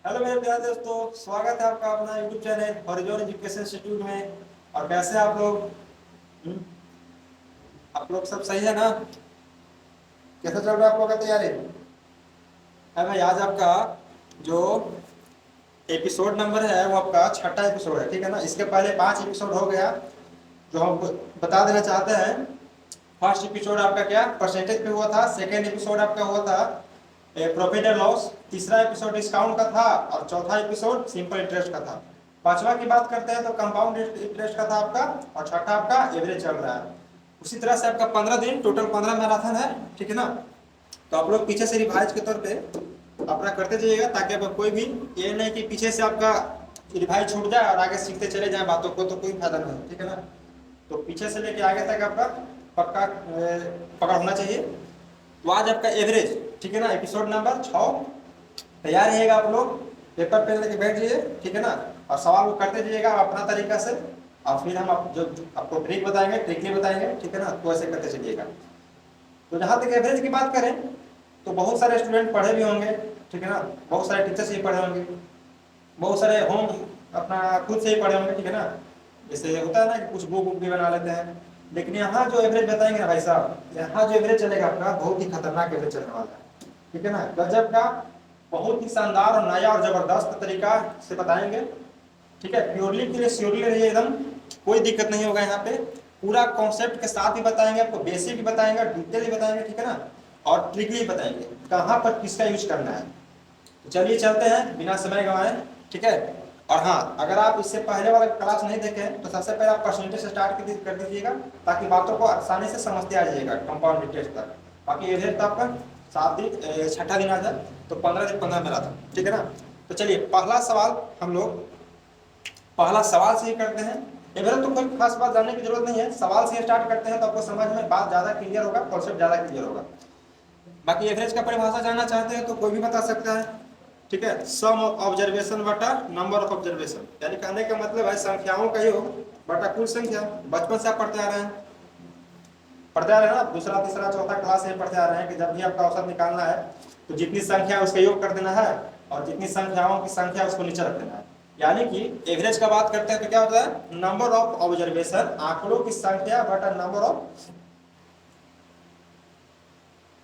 Hello मेरे प्यारे दोस्तों, स्वागत है आपका अपना YouTube channel horizon education institute में। और कैसे हैं आप लोग? हम्म, आप लोग सब सही है ना? कैसा चल रहा है आप लोग का तैयारी? है भाई, आज आपका जो एपिसोड नंबर है वो आपका छठा एपिसोड है, ठीक है ना। इसके पहले 5 एपिसोड हो गया जो हम बता देना चाहते हैं। फर्स्ट एपिसोड आपका क्या परसेंटेज पे हुआ था, सेकेंड एपिसोड आपका हुआ था प्रॉफिट एंड लॉस, तीसरा एपिसोड डिस्काउंट का था और चौथा एपिसोड सिंपल इंटरेस्ट का था। पांचवा की बात करते हैं तो कंपाउंड इंटरेस्ट का था आपका, और छठा आपका एवरेज चल रहा है। उसी तरह से आपका 15 दिन टोटल 15 मैराथन है, ठीक है ना। तो आप लोग पीछे से रिवाइज के तौर पे अपना करते जाइएगा, ताकि आपका कोई भी ये नहीं कि पीछे से आपका रिवाइज छूट जाए और आगे सीखते चले जाए बातों को, तो कोई फायदा नहीं, ठीक है ना। तो पीछे से लेके आगे तक आपका पक्का पकड़ होना चाहिए। तो आज आपका एवरेज, ठीक है ना, एपिसोड नंबर 6। तैयार रहिएगा आप लोग, पेपर पेन लेके बैठ जाइए, ठीक है ना। और सवाल वो करते जाइएगा अपना तरीका से, और फिर हम जो आपको ट्रिक बताएंगे, ट्रिकली बताएंगे, ठीक है ना। तो ऐसे करते चलिएगा। तो जहाँ तक एवरेज की बात करें तो बहुत सारे स्टूडेंट पढ़े भी होंगे, ठीक है ना। बहुत सारे टीचर्स भी पढ़े होंगे, बहुत सारे होम अपना खुद से ही पढ़े होंगे, ठीक है ना। जैसे होता है ना कि कुछ बुक भी बना लेते हैं। लेकिन यहाँ जो एवरेज बताएंगे ना भाई साहब, यहाँ जो एवरेज चलेगा आपका बहुत ही खतरनाक एवरेज चलने वाला है, ठीक है ना। गजब का, बहुत ही शानदार और नया और जबरदस्त तरीका से बताएंगे, ठीक है। प्योरली के लिए श्योरली रहिए एकदम, कोई दिक्कत नहीं होगा यहाँ पे। पूरा कॉन्सेप्ट के साथ ही बताएंगे आपको, बेसिक भी बताएंगे, डिटेल भी बताएंगे, ठीक है ना। और ट्रिकली बताएंगे कहाँ पर किसका यूज करना है। तो चलिए चलते हैं बिना समय गंवाए, ठीक है। और हाँ, अगर आप इससे पहले वाला क्लास नहीं देखे तो सबसे पहले आप परसेंटेज से स्टार्ट कर दीजिएगा, ताकि बातों को आसानी से समझते आ जाइएगा कंपाउंड इंटरेस्ट तक। बाकी एवरेज तो आपका 7 दिन छठा दिन आ जाए तो 15 दिन 15 मेरा था, ठीक है ना। तो चलिए पहला सवाल हम लोग पहला सवाल से ही करते हैं। एवरेज तो कोई खास बात जानने की जरूरत नहीं है, सवाल से स्टार्ट करते हैं तो आपको समझ में बात ज्यादा क्लियर होगा, कॉन्सेप्ट ज्यादा क्लियर होगा। बाकी एवरेज का परिभाषा जानना चाहते हैं तो कोई भी बता सकता है, ठीक है। सम ऑफ ऑब्जर्वेशन बटा नंबर ऑफ ऑब्जर्वेशन, यानी कहने का मतलब है संख्याओं का योग बटा कुल संख्या। बचपन से आप पढ़ते आ रहे हैं, ना, दूसरा तीसरा चौथा क्लास से पढ़ते आ रहे हैं कि जब भी आपका औसत निकालना है तो जितनी संख्या उसका योग कर देना है, और जितनी संख्याओं की संख्या उसको नीचे रख देना है। यानी कि एवरेज का बात करते हैं तो क्या होता है, नंबर ऑफ ऑब्जर्वेशन, आंकड़ों की संख्या बटा नंबर ऑफ,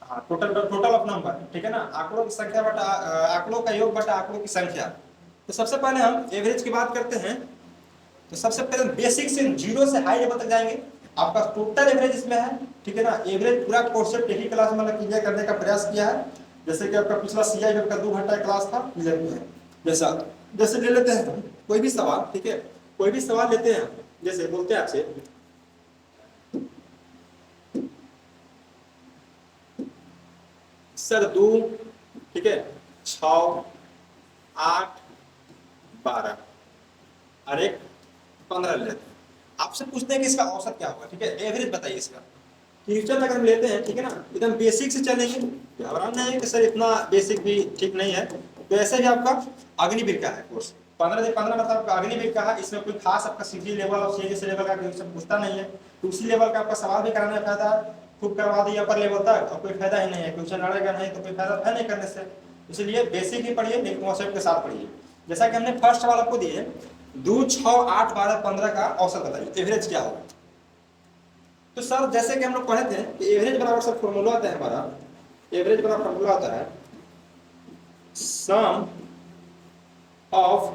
हाँ, टोटल ऑफ नंबर, ठीक है ना। आंकड़ों की संख्या बटा आंकड़ों का योग बटा आंकड़ों की संख्या। तो सबसे पहले हम एवरेज की बात करते हैं। तो सबसे पहले बेसिक से जीरो से हाई लेवल तक जाएंगे। आपका टोटल एवरेज इसमें है, ठीक है ना। एवरेज पूरा कॉन्सेप्ट एक ही क्लास में क्लियर करने का प्रयास किया है। जैसे कि आपका पिछला सीआई का 2 घंटा क्लास था, क्लियर किया है। जैसा जैसे ले लेते हैं कोई भी सवाल, ठीक है, कोई भी सवाल लेते हैं। जैसे बोलते हैं आपसे सर 2, ठीक है, 6, 8, 12 और एक 15 लेते हैं। आपसे पूछते हैं कि इसका औसत क्या होगा, ठीक है, एवरेज बताइए इसका। क्वेश्चन अगर हम लेते हैं, ठीक है ना, एकदम बेसिक से चलेंगे। घबराना है कि सर इतना बेसिक भी ठीक नहीं है, तो ऐसे भी आपका अग्निवीर का है कोर्स। 15 मतलब आपका अग्निवीर का है। इसमें कोई खास आपका सीजी लेवल और सीएस लेवल का क्वेश्चन पूछता नहीं है। तो उसी लेवल का आपका सवाल भी कराने का फायदा है, खूब करवा दिए अपर लेवल तक और कोई फायदा ही नहीं है, क्वेश्चन लड़ेगा नहीं तो कोई फायदा है नहीं करने से। इसलिए बेसिक ही पढ़िए, लेकिन कॉन्सेप्ट के साथ पढ़िए। जैसा कि हमने फर्स्ट सवाल आपको दिए 2, 6, 8, 12, 15 का औसत बताइए, एवरेज क्या होगा। तो सर जैसे कि हम लोग पढ़े थे कि एवरेज बराबर सर फॉर्मूला आता है हमारा, एवरेज बराबर फॉर्मूला आता है सम ऑफ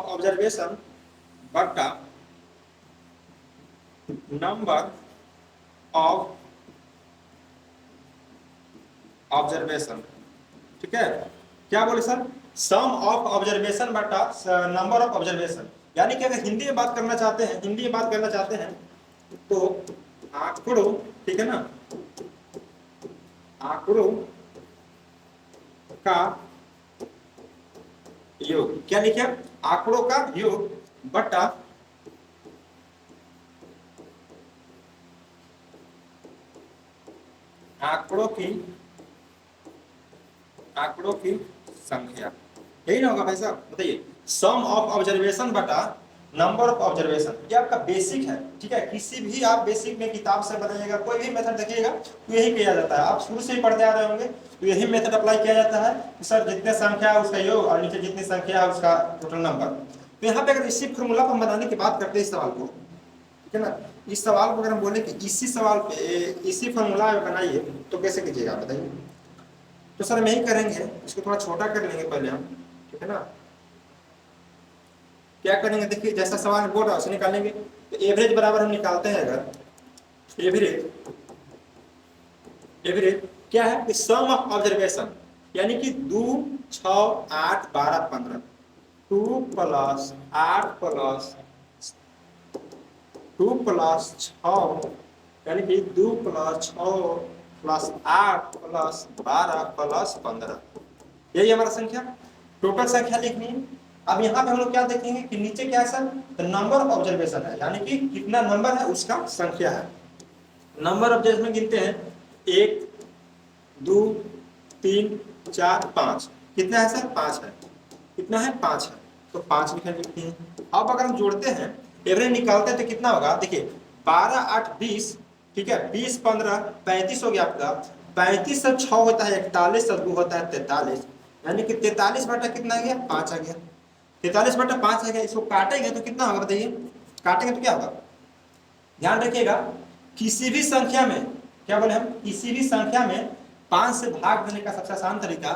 ऑब्जर्वेशन बटा नंबर ऑफ ऑब्जर्वेशन, ठीक है। क्या बोले सर, सम ऑफ ऑब्जर्वेशन बटा नंबर ऑफ ऑब्जर्वेशन। यानी कि अगर हिंदी में बात करना चाहते हैं, हिंदी में बात करना चाहते हैं तो आंकड़ों, ठीक है ना, आंकड़ों का योग, क्या लिखे, आंकड़ों का योग बटा आंकड़ों की संख्या। यही ना होगा भाई साहब, बताइए। सम ऑफ ऑब्जर्वेशन बटा नंबर ऑफ ऑब्जर्वेशन, ये आपका बेसिक है, ठीक है। किसी भी आप बेसिक में किताब से बनाइएगा, कोई भी मेथड देखिएगा तो यही किया जाता है। आप शुरू से ही पढ़ते आ रहे होंगे तो यही मेथड अप्लाई किया जाता है कि सर जितने संख्या है उसका योग और नीचे जितनी संख्या है उसका टोटल नंबर। तो यहाँ पे अगर इसी फॉर्मूला को हम बनाने की बात करते हैं इस सवाल को, ठीक है ना, इस सवाल को अगर हम बोले कि इसी सवाल पे इसी फॉर्मूला बनाइए तो कैसे कीजिएगा बताइए। तो सर हम यही करेंगे, इसको थोड़ा छोटा कर लेंगे पहले हम, ठीक है ना। क्या करेंगे देखिए, जैसा सवाल बोल रहा है उसे निकालेंगे। तो एवरेज बराबर हम निकालते हैं, अगर एवरेज एवरेज क्या है कि सम ऑफ ऑब्जर्वेशन, यानी कि 2 6 8 12 15, 2 प्लस 8 प्लस 2 प्लस 6, यानी कि 2 प्लस 6 प्लस 8 प्लस 12 प्लस 15, यही हमारा संख्या, टोटल संख्या लिखनी है। अब यहाँ पे हम लोग क्या देखेंगे कि नीचे क्या है सर, तो नंबर ऑफ ऑब्जर्वेशन है, यानी कि कितना नंबर है उसका संख्या है। नंबर ऑफ ऑब्जर्वेशन गिनते हैं 1 2 3 4 5, कितना है सर 5 है, कितना है 5 है, तो 5 लिखते हैं। अब अगर हम जोड़ते हैं एवरेज निकालते हैं तो कितना होगा, देखिए 12 8 20, ठीक है, 20 15 35 हो गया आपका, 35 से 6 होता है 41 से 2 होता है 43, यानी कि 43 बटा कितना आ गया 5 आ गया, 43 बटा 5 आ गया। इसको काटेंगे तो कितना होगा बताइए, काटेंगे तो क्या होगा, ध्यान रखिएगा किसी भी संख्या में, क्या बोले हम, किसी भी संख्या में 5 से भाग देने का सबसे आसान तरीका,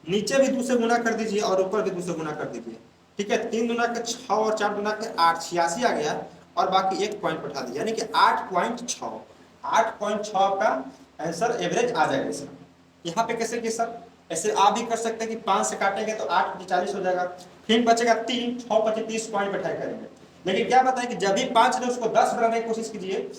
नीचे भी 2 से गुना कर दीजिए और ऊपर भी 2 से गुना कर दीजिए, ठीक है। 3 दूना के 6 और 4 दूना के 8, 86 आ गया, और बाकी 1 पॉइंट बैठा दीजिए, यानी कि 8.6, 8.6 का आंसर एवरेज आ जाएगा इसका। यहाँ पे कैसे कि सर, ऐसे आप भी कर सकते हैं कि 5 से काटेंगे तो 8 40 हो जाएगा, फिर बचेगा 3, 6 25 30 पॉइंट बैठा करेंगे। लेकिन क्या बताएं कि जब भी 5 है उसको 10 बनाने की कोशिश कीजिए,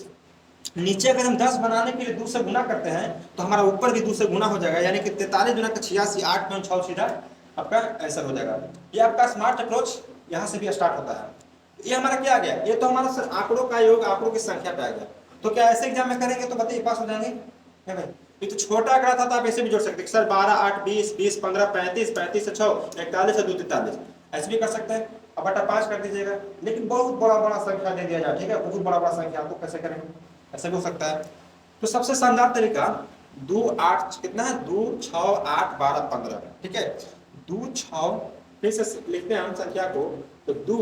नीचे अगर हम 10 बनाने के लिए 2 से गुना करते हैं तो हमारा ऊपर भी 2 से गुना हो जाएगा, यानी कि 43 गुना 86, 8.6 सीधा आपका आंसर हो जाएगा। ये आपका स्मार्ट अप्रोच यहाँ से भी स्टार्ट होता है। ये हमारा क्या आ गया, ये तो हमारा सर आंकड़ों का योग, आंकड़ों की संख्या पे आ गया। तो क्या ऐसे एग्जाम में करेंगे तो बताइए पास हो जाएंगे क्या भाई। ये तो छोटा आंकड़ा था तो आप ऐसे भी जोड़ सकते हैं सर 12 8 20 20 15 35 35 से 6 41 से 2 43, ऐसे भी कर सकते हैं। अब बटा 5 कर दीजिएगा, लेकिन बहुत बड़ा बड़ा संख्या दे दिया जाए, ठीक है, बहुत बड़ा बड़ा संख्या, आपको कैसे करेंगे, ऐसे भी हो सकता है। तो सबसे शानदार तरीका 2 8 कितना है, 2 6 8 12 15, ठीक है, 2 6, फिर से लिखते हैं हम संख्या को, तो 2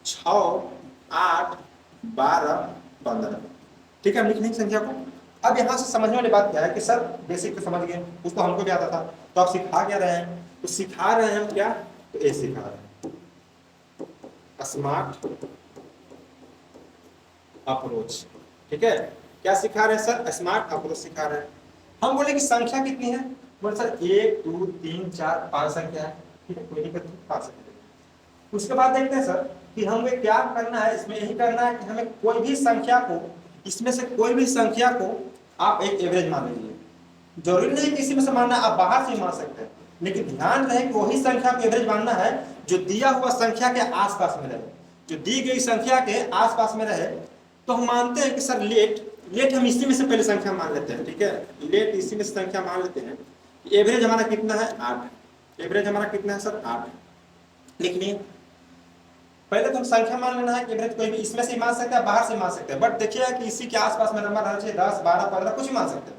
6 8 12 15, ठीक है, हम लिख लेंगे संख्या को। अब यहाँ से समझने वाली बात क्या है कि सर बेसिक तो समझ गए, उसको हमको भी आता था, तो आप सिखा क्या रहे हैं, तो सिखा रहे हैं हम क्या, तो ये सिखा रहे हैं स्मार्ट अप्रोच, ठीक है। क्या सिखा रहे हैं सर, स्मार्ट अप्रोच सिखा रहे हैं। हम बोले कि संख्या कितनी है, बोले सर 1 2 3 4 5 संख्या है, ठीक है, कोई दिक्कत नहीं, 5 संख्या। उसके बाद देखते हैं सर कि हमें क्या करना है, इसमें यही करना है कि हमें कोई भी संख्या को, इसमें से कोई भी संख्या को आप एक एवरेज मान लीजिए, जरूरी नहीं कि इसी में से मानना, आप बाहर से मान सकते हैं, लेकिन ध्यान रहे कि वही संख्या को एवरेज मानना है जो दिया हुआ संख्या के आसपास में रहे, जो दी गई संख्या के आसपास में रहे। तो हम मानते हैं कि सर लेट हम इसी में से पहले संख्या मान लेते हैं, ठीक है, लेट इसी में से संख्या मान लेते हैं। एवरेज हमारा कितना है 8, एवरेज हमारा कितना है सर 8, लिख लिए। पहले तो हम संख्या मान लेना है कि एवरेज कोई भी इसमें से मान सकते हैं, बाहर से मान सकते हैं, बट देखिए कि इसी के आसपास में नंबर रहना चाहिए, 10 12 15 कुछ भी मान सकते हैं।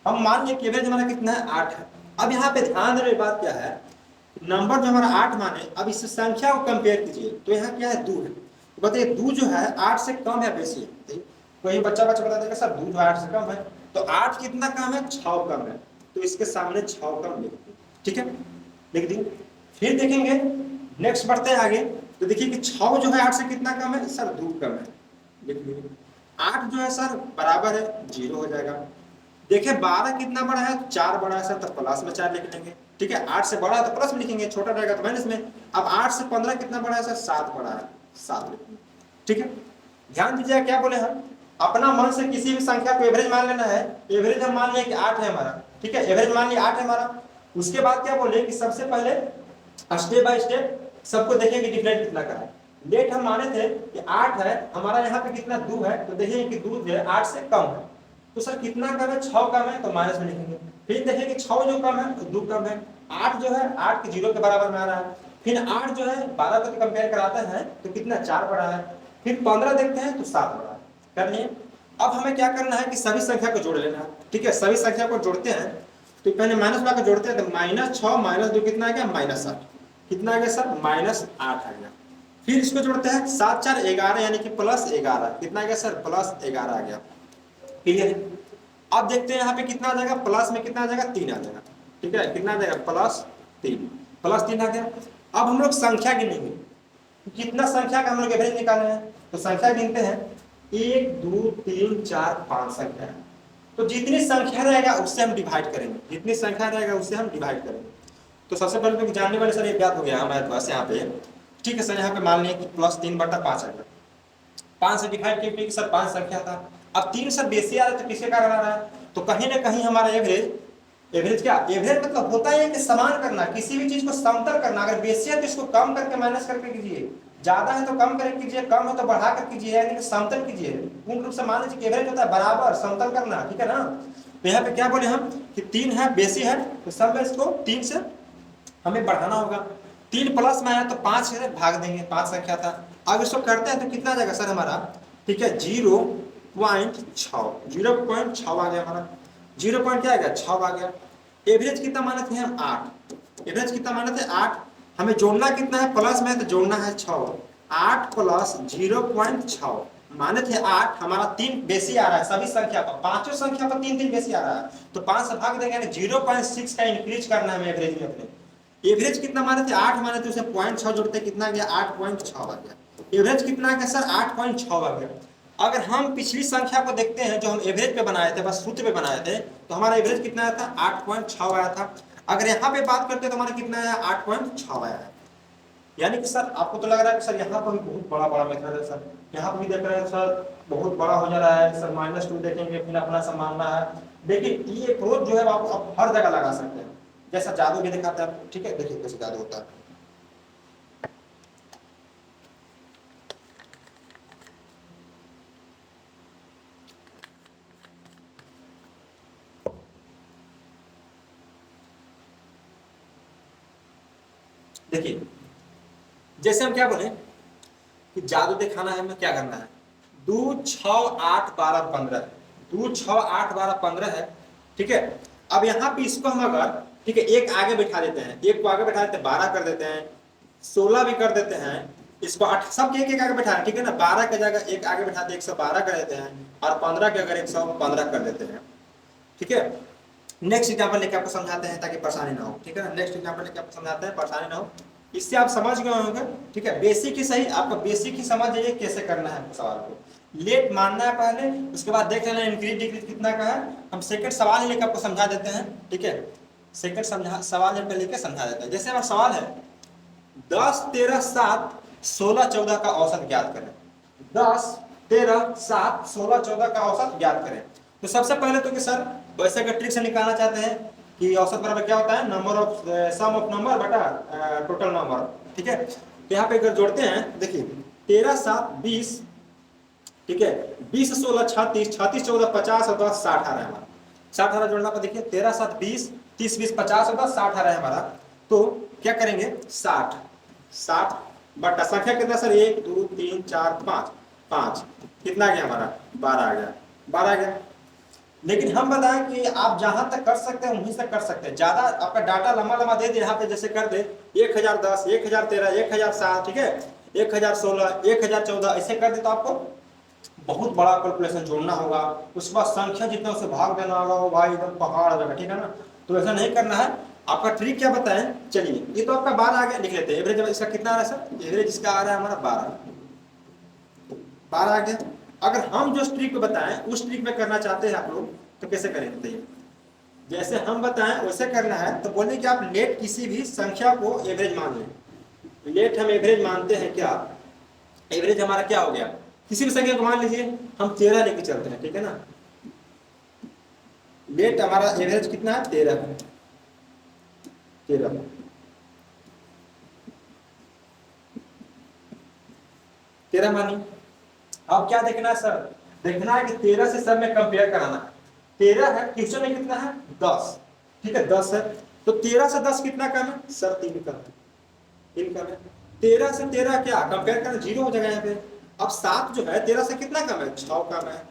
हम मान लिए कि एवरेज हमारा कितना है 8 है। अब यहाँ पे ध्यान देने वाली बात क्या है, नंबर जो हमारा 8 माने, अब इस संख्या को कंपेयर कीजिए, तो यहाँ क्या है 2 है, तो बताइए 2 जो है 8 से कम है बेसी है, कोई बच्चा बता देगा सर 2 जो 8 से कम है, तो 8 कितना कम है 6 कम है, तो इसके सामने 6 कम लिख दीजिए, ठीक है, लिख दी। फिर देखेंगे नेक्स्ट बढ़ते हैं आगे, तो देखिए कि 6 जो है 8 से कितना कम है सर 2 कम है, लिख लीजिए। 8 जो है सर बराबर है 0 हो जाएगा। देखिए 12 कितना बड़ा है, 4 बड़ा है सर, तो प्लस में 4 लिख लेंगे, ठीक है, 8 से बड़ा है तो प्लस में लिखेंगे, छोटा रहेगा तो माइनस में। अब 8 से 15 कितना बड़ा है सर, 7 बड़ा है, 7 लिखेंगे, ठीक है। ध्यान दीजिए क्या बोले हम, अपना मन से किसी भी संख्या को एवरेज मान लेना है। एवरेज हम मान लिया कि 8 है हमारा, ठीक है, एवरेज मान लिया 8 है हमारा। उसके बाद क्या बोले कि सबसे पहले स्टेप बाय स्टेप सबको देखेंगे डिफरेंट कितना का है। लेट हम माने थे कि 8 है, हमारा यहाँ पे कितना 2 है, तो देखेंगे कि 2 जो है 8 से कम है, तो सर कितना कम है 6 कम है, तो माइनस में लिखेंगे। फिर देखेंगे 6 जो कम है तो 2 कम है, 8 जो है 8 के 0 के बराबर में आ रहा है। फिर 8 जो है 12 को कंपेयर कराते हैं तो कितना 4 बड़ा है, फिर 15 देखते हैं तो 7 बड़ा है। कर लिए। अब हमें क्या करना है कि सभी संख्या को जोड़ लेना है। ठीक है, सभी संख्या को जोड़ते हैं तो पहले माइनस वाला को जोड़ते हैं तो -6 -2 कितना आ गया -8। कितना आ गया सर -8 आ गया। फिर इसको जोड़ते हैं 7 4 11 यानी कि +11 कितना आ गया सर +11 आ गया। क्लियर है। अब देखते हैं यहाँ पे कितना आ जाएगा, प्लस में कितना आ जाएगा 3 आ जाएगा। ठीक है, कितना आ जाएगा +3 आ गया। अब हम लोग संख्या गिनेंगे, कितना संख्या का हम लोग एवरेज निकालना है तो संख्या गिनते हैं 1 2 3 4 5 संख्या है। तो जितनी संख्या रहेगा उससे हम डिवाइड करेंगे, जितनी संख्या रहेगा उससे हम डिवाइड करेंगे। तो सबसे पहले तो जानने वाले सर ये ज्ञात हो गया हमारे पास यहाँ पे। ठीक है सर, यहाँ पे मान लिया कि +3/5 आ गया। 5 से डिवाइड किया सर 5 संख्या था। अब 3 से बेसी आ रहा है तो किसके कारण आ रहा है, तो कहीं ना कहीं हमारा एवरेज क्या, एवरेज मतलब होता है कि समान करना, किसी भी चीज को समतल करना। अगर बेसी है तो इसको कम करके माइनस करके कीजिए, ज्यादा है तो कम करके कीजिए, कम है तो बढ़ा कर कीजिए, यानी कि समतल कीजिए। पूर्ण रूप से मान लीजिए कि एवरेज होता है बराबर समतल करना। ठीक है ना। तो यहाँ पे क्या बोले हम कि 3 है बेसी है तो सब में इसको 3 से हमें बढ़ाना होगा। 3 प्लस में आया तो 5 से भाग देंगे, 5 संख्या था। अब इसको करते हैं तो कितना आ जाएगा सर हमारा, ठीक है 0.6 आ गया हमारा। 0 पॉइंट क्या आ गया 6 आ गया। एवरेज कितना माने थे हम 8, एवरेज कितना माने थे 8। हमें जोड़ना कितना है, प्लस में है तो जोड़ना है 6। 8 प्लस 0.6 माने थे 8, हमारा 3 बेसी आ रहा है सभी संख्या पर, पांचों संख्या पर 3 बेसी आ रहा है तो 5 से भाग देंगे, 0.6 का इंक्रीज करना है एवरेज में अपने। एवरेज कितना माने थे 8 माने थे, उसे 0.6 जोड़ते कितना गया 8.6 आ गया। एवरेज कितना आ गया सर 8.6 आ गया। अगर हम पिछली संख्या को देखते हैं जो हम एवरेज पे बनाए थे, बस सूत्र पे बनाए थे, तो हमारा एवरेज कितना आया था 8.6 आया था। अगर यहाँ पे बात करते हैं तो हमारा कितना आया 8.6 आया है। यानी कि सर आपको तो लग रहा है कि सर यहाँ पर भी बहुत बड़ा बड़ा मेथड है सर, यहाँ पर भी देख रहे हैं सर बहुत बड़ा हो जा रहा है सर, -2 देखेंगे फिर अपना सब मानना है। देखिए ये अप्रोच जो है आप हर जगह लगा सकते हैं, जैसा जादू भी दिखाता है। ठीक है, देखिए कैसे जादू होता है। देखिए जैसे हम क्या बोले कि जादू दिखाना है, हमें क्या करना है 2 6 8 12 15, 2 6 8 12 15 है। ठीक है, अब यहाँ पे इसको हम अगर ठीक है एक आगे बैठा देते हैं, एक को आगे बैठा देते हैं 12 कर देते हैं, 16 भी कर देते हैं, इसको 8 सब एक एक आगे बैठा, ठीक है ना। 12 की जगह एक आगे बैठाते 112 कर देते हैं और 15 के अगर 115 कर देते हैं। ठीक है, नेक्स्ट एग्जाम्पल लेके आपको समझाते हैं ताकि परेशानी ना हो। ठीक है ना, नेक्स्ट एग्जाम्पल लेके आपको समझाते हैं परेशानी ना हो, इससे आप समझ गए होंगे। ठीक है, बेसिक ही सही, आपका बेसिक ही समझ जाइए कैसे करना है सवाल को। लेट मानना है पहले, उसके बाद देख लेना इंक्रीज डिक्रीज कितना का है। हम सेकंड सवाल लेकर आपको समझा देते हैं। ठीक है, सेकंड सवाल लेकर समझा देते हैं। जैसे हमारा सवाल है 10 13 7 16 14 का औसत ज्ञात करें। 10 13 7 16 14 का औसत ज्ञात करें। तो सबसे पहले तो कि सर वैसे का ट्रिक से निकालना चाहते हैं कि औसत बराबर क्या होता है, number of sum of number बटा टोटल नंबर। ठीक है, तो यहाँ पे अगर जोड़ते हैं देखिए 13 7 20, ठीक है 20 16 36 36 14 50 और 10 60 आ रहा है हमारा। 60 18 जोड़ना पर देखिए 13 7 20 30 20 50 और 10 60 आ रहा है हमारा। तो क्या करेंगे 60 बटा संख्या कितना सर 1 2 3 4 5 5 कितना आ गया हमारा 12 आ गया, 12 आ गया। लेकिन हम बताएं कि आप जहां तक कर सकते हैं वहीं से कर सकते हैं। ज्यादा आपका डाटा लंबा लंबा दे दे, यहाँ पे जैसे कर दे 1010 1013 1007, ठीक है 1016 1014 ऐसे कर दे तो आपको बहुत बड़ा कैलकुलेशन जोड़ना होगा, उसके बाद संख्या जितना उसे भाग देना होगा वो भाई एकदम पहाड़ हो जाएगा। ठीक है ना, तो ऐसा नहीं करना है। आपका ट्रिक क्या बताएं, चलिए ये तो आपका 12 आ गया, लिख लेते हैं। एवरेज इसका कितना आ रहा है सर, एवरेज इसका आ रहा है हमारा 12 आ गया। अगर हम जो ट्रिक बताएं उस ट्रिक में करना चाहते हैं आप लोग तो कैसे करेंगे बताइए। जैसे हम बताएं वैसे करना है तो बोले कि आप लेट किसी भी संख्या को एवरेज मान लें। लेट हम एवरेज मानते हैं, क्या एवरेज हमारा क्या हो गया, किसी भी संख्या को मान लीजिए हम 13 लेके चलते हैं। ठीक है ना, लेट हमारा एवरेज कितना है 13 मानी। अब क्या देखना है सर, देखना है कि 13 से सब में कंपेयर कराना है। 13 है, क्वेश्चन में कितना है 10, ठीक है 10 है, तो 13 से 10 कितना कम है सर 3 कम है। 3 कम है। 13 से 13 क्या कंपेयर करना, 0 हो जाएगा यहाँ पे। अब 7 जो है 13 से कितना कम है, 6 कम है।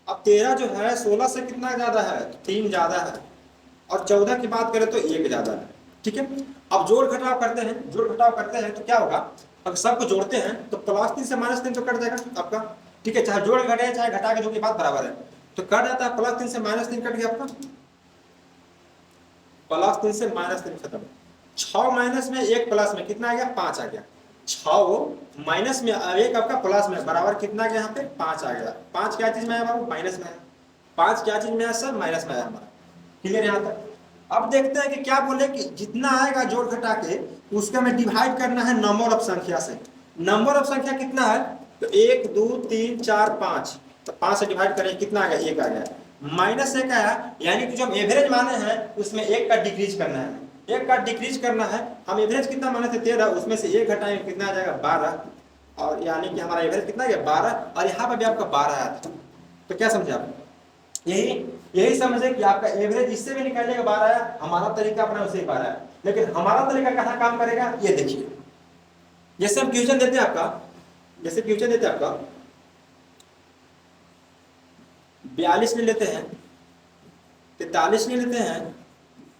अब 13 जो है 16 से कितना ज्यादा है, 3 ज्यादा है। और 14 की बात करें तो 1 ज्यादा है। ठीक है, अब जोड़ घटाव करते हैं, जोड़ घटाव करते हैं तो क्या होगा, अगर सबको जोड़ते हैं तो +3 से -3 तो कट जाएगा आपका। ठीक है, चाहे जोड़ घटे चाहे घटा के, जो की बात बराबर है, तो कट जाता है। +3 से -3 कट गया आपका, +3 से -3 खत्म। 6 माइनस में 1 प्लस में कितना आ गया, 5 आ गया। 6 माइनस में 1 आपका प्लस में बराबर कितना आ गया, यहाँ पे 5 आ गया। 5 क्या चीज में आया बाबू, माइनस में है। 5 क्या चीज में आया सर, माइनस में आया हमारा। क्लियर यहाँ तक। अब देखते हैं कि क्या बोले कि जितना आएगा जोड़ घटा के उसका हमें डिवाइड करना है नंबर ऑफ संख्या से। नंबर ऑफ संख्या कितना है, तो 1 2 3 4 5, तो 5 से डिवाइड करें कितना आ गया, 1 आ गया। -1 आया, यानी कि जो हम एवरेज माने हैं उसमें 1 का डिक्रीज करना है। 1 का डिक्रीज करना है। हम एवरेज कितना माने थे 13, उसमें से 1 घटाएंगे कितना आ जाएगा, 12। और यानी कि हमारा एवरेज कितना गया, 12। और यहाँ पर भी आपका 12 आया था। तो क्या समझे आप, यही समझे कि आपका एवरेज इससे भी निकालिएगा 12 आया, हमारा तरीका अपना उसे 12 है। लेकिन हमारा तरीका कहाँ काम करेगा, ये देखिए। जैसे हम क्वेश्चन देते हैं आपका, जैसे क्वेश्चन देते हैं आपका 42 ले लेते हैं, 43 ले लेते हैं,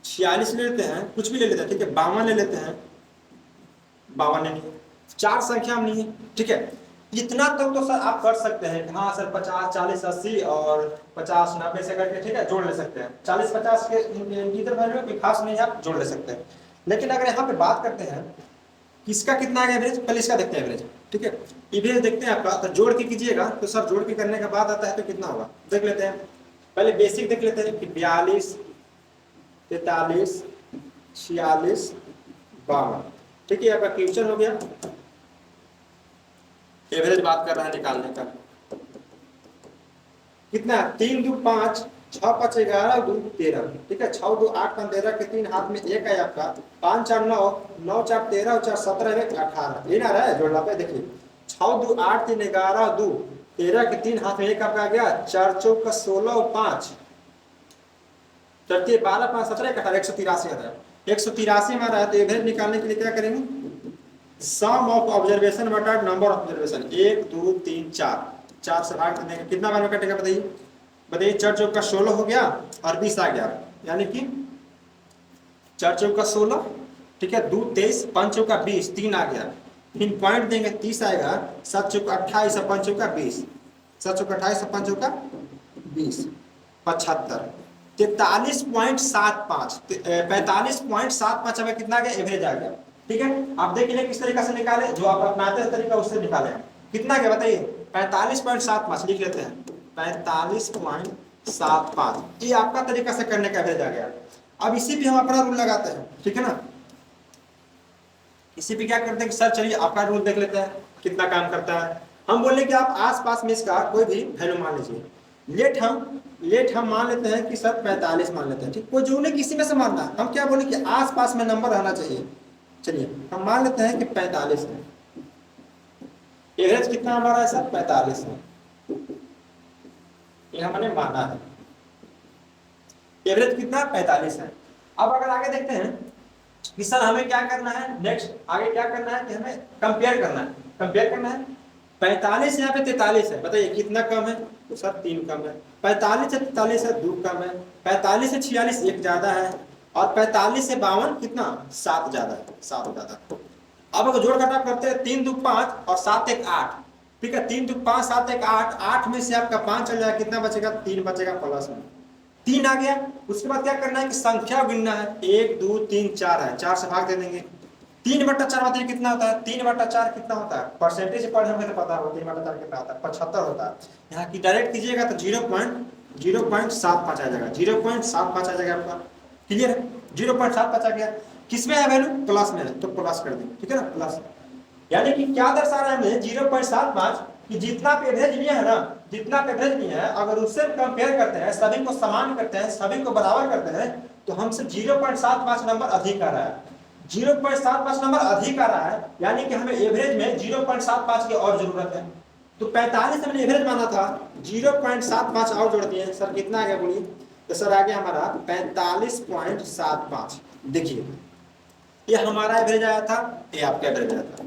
46 ले लेते हैं, कुछ भी ले लेते हैं। ठीक है, 52 ले लेते हैं, 52 नहीं है, 4 संख्या हम नहीं है। ठीक है, इतना तक तो सर आप कर सकते हैं। हाँ सर, 50 40 80 और 50 90 से करके, ठीक है, जोड़ ले सकते हैं। 40 50 के इधर वैल्यू कोई खास नहीं है, आप जोड़ ले सकते हैं। लेकिन अगर यहाँ पे बात करते हैं किसका कितना है एवरेज, पहले इसका देखते हैं एवरेज। ठीक है, एवरेज देखते हैं आपका, तो जोड़ के कीजिएगा तो सर जोड़ के करने के बाद आता है तो कितना होगा, देख लेते हैं। पहले बेसिक देख लेते हैं कि 42 43 46 52। ठीक है, आपका क्वेश्चन हो गया। एवरेज बात कर रहा है निकालने का, कितना 3 2 5 6 5 11 2 13। ठीक है, 6 2 8 5 13 के 3 हाथ में 1 है आपका, 5 4 9 9 4 13 और 4 17 1 18। ये ना रहा है जोड़ना पे, देखिए 6 2 8 3 11 2 13 के 3 हाथ में 1 आपका आ गया, 4 4 16 और 5 चलती 12 5 17 18 183 आता है। 183 हमारा है। तो एवरेज निकालने के लिए क्या करेंगे, सम ऑफ ऑब्जर्वेशन बटा नंबर ऑफ ऑब्जर्वेशन। 1 2 3 4, 4 से भाग देंगे, कितना बार में कटेगा बताइए, बताइए। 4 चौका 16 हो गया और 20 आ गया, यानी कि 4 चौका 16, ठीक है, 2 23 5 चौका 20, 3 आ गया। फिर पॉइंट देंगे 30 आएगा, 7 चौका 28 और 5 चौका 20, 7 चौका 28 और 5 चौका 20 75। 43.75, 45.75 हमें कितना आ गया, एवरेज आ गया। ठीक है, आप देख लीजिए किस तरीके से निकाले, जो आप अपनाते हैं तरीका उससे निकाले। कितना गया बताइए, 45.75 लिख लेते हैं, 45.75। ये आपका तरीका से करने का एवरेज आ गया। अब इसी पे हम अपना रूल लगाते हैं, ठीक है ना। इसी पे क्या करते हैं कि सर चलिए आपका रूल देख लेते हैं कितना काम करता है। हम बोले कि आप आसपास में इसका कोई भी वैल्यू मान लीजिए। लेट हम मान लेते हैं कि सर 45 मान लेते हैं। ठीक, कोई जरूरी किसी में से मानना, हम क्या बोले कि आसपास में नंबर रहना चाहिए। चलिए हम मान लेते हैं कि 45 है। एवरेज कितना हमारा है सर, 45 है। ये हमने माना है, एवरेज कितना 45 है। अब अगर आगे देखते हैं कि सर हमें क्या करना है, नेक्स्ट आगे क्या करना है कि हमें कंपेयर करना है। कंपेयर करना है 45 यहाँ पे 43 है, बताइए कितना कम है, तो सर 3 कम है। 45 से 43 है 2 कम है। 45 से 46 1 ज्यादा है। और 45 से 52 कितना 7 ज्यादा है, 7 ज्यादा। अब अगर जोड़ घटाव करते हैं 3 2 5 और 7 1 8। ठीक है, 3 2 5 7 1 8, 8 में से आपका 5 चल जाएगा, कितना बचेगा, 3 बचेगा प्लस में 3 आ गया। उसके बाद क्या करना है कि संख्या गिनना है, 1 2 3 4 है, 4 से भाग दे देंगे। 3/4 बताइए कितना होता है, 3/4 कितना होता है, परसेंटेज पढ़े हमें तो पता होगा 3/4 कितना होता है, 75 होता है। यहाँ की डायरेक्ट कीजिएगा तो 0.75 आ जाएगा, 0.75 आ जाएगा आपका। क्लियर है, 0.75 आ गया। किसमें है वैल्यू, प्लस में है, तो प्लस कर देंगे। ठीक है ना, प्लस। यानी कि क्या दर्शा रहा है हमें 0.75 कि जितना एवरेज लिया है ना, जितना एवरेज लिया है अगर उससे कंपेयर करते हैं, सभी को समान करते हैं, सभी को बराबर करते हैं, तो हमसे 0.75 नंबर अधिक आ रहा है। 0.75 नंबर अधिक आ रहा है, यानी कि हमें एवरेज में 0.75 की और जरूरत है। तो 45 हमने एवरेज माना था, 0.75 और जोड़ दिए। सर कितना आ गया बोलिए, तो सर आ गया हमारा 45.75। देखिए ये हमारा एवरेज आया था, ये आपका एवरेज आया था।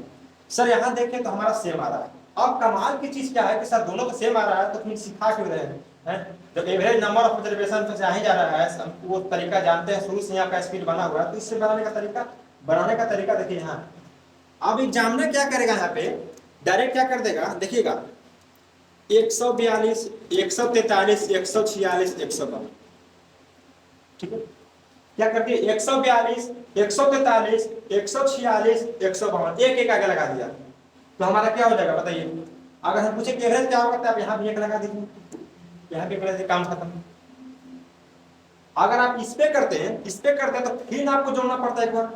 सर यहाँ देखें तो हमारा सेम आ रहा है। अब कमाल की चीज क्या है कि सर दोनों का सेम आ रहा है, तो फिर सिखा क्यों रहे हैं? जब एवरेज नंबर ऑफ ऑब्जर्वेशन से आ ही जा रहा है, वो तरीका जानते हैं, शुरू से यहाँ का स्पीड बना हुआ है, तो इससे बनाने का तरीका देखिए यहाँ। अब एग्जामिनर क्या करेगा यहाँ पे, डायरेक्ट क्या कर देगा देखिएगा, 142, 143, 146, 152, ठीक है। क्या करती है, 142, 143, 146, 152, एक एक आगे लगा दिया, तो हमारा क्या हो जाएगा बताइए। अगर हम पूछे कि एवरेज क्या होगा, तो आप यहाँ भी एक लगा दीजिए, यहाँ पे एवरेज, काम खत्म। अगर आप इस पे करते हैं तो फिर आपको जोड़ना पड़ता है एक बार,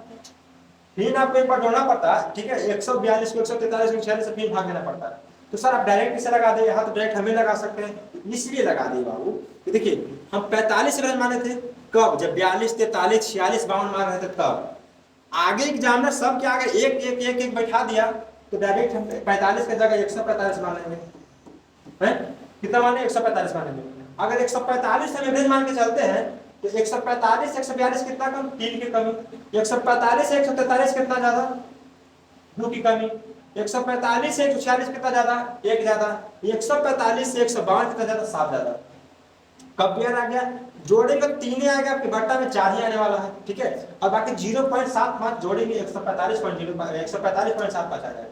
फिर आपको एक बार जोड़ना पड़ता है, ठीक है। 142 को 143 को 146 से फिर भाग देना पड़ता है। तो सर आप डायरेक्ट इसे लगा दे, यहाँ तो डायरेक्ट हमें लगा सकते हैं, इसलिए लगा दिए बाबू। देखिए हम 45 एवरेज माने थे कब, जब 42, 43, 46, 52 मान रहे थे तब। आगे एग्जामिनर सब के आगे एक एक एक एक बैठा दिया, तो डायरेक्ट हम 45 की जगह 145 मानेंगे, कितना माने, 145 मानेंगे। अगर 145 हम एवरेज मान के चलते हैं, तो 145 142 कितना कम, 3 की कमी। 145 से 143 कितना ज्यादा, 2 की कमी। 145 से 146 कितना ज्यादा, 1 ज्यादा। 145 से 152 कितना ज्यादा, 7 ज्यादा। कब पेयर आ गया, जोड़ेंगे 3 आ गया, आपके बट्टा में 4 ही आने वाला है, ठीक है। और बाकी 0.75 जोड़ेंगे 145.75 आ जाएगा।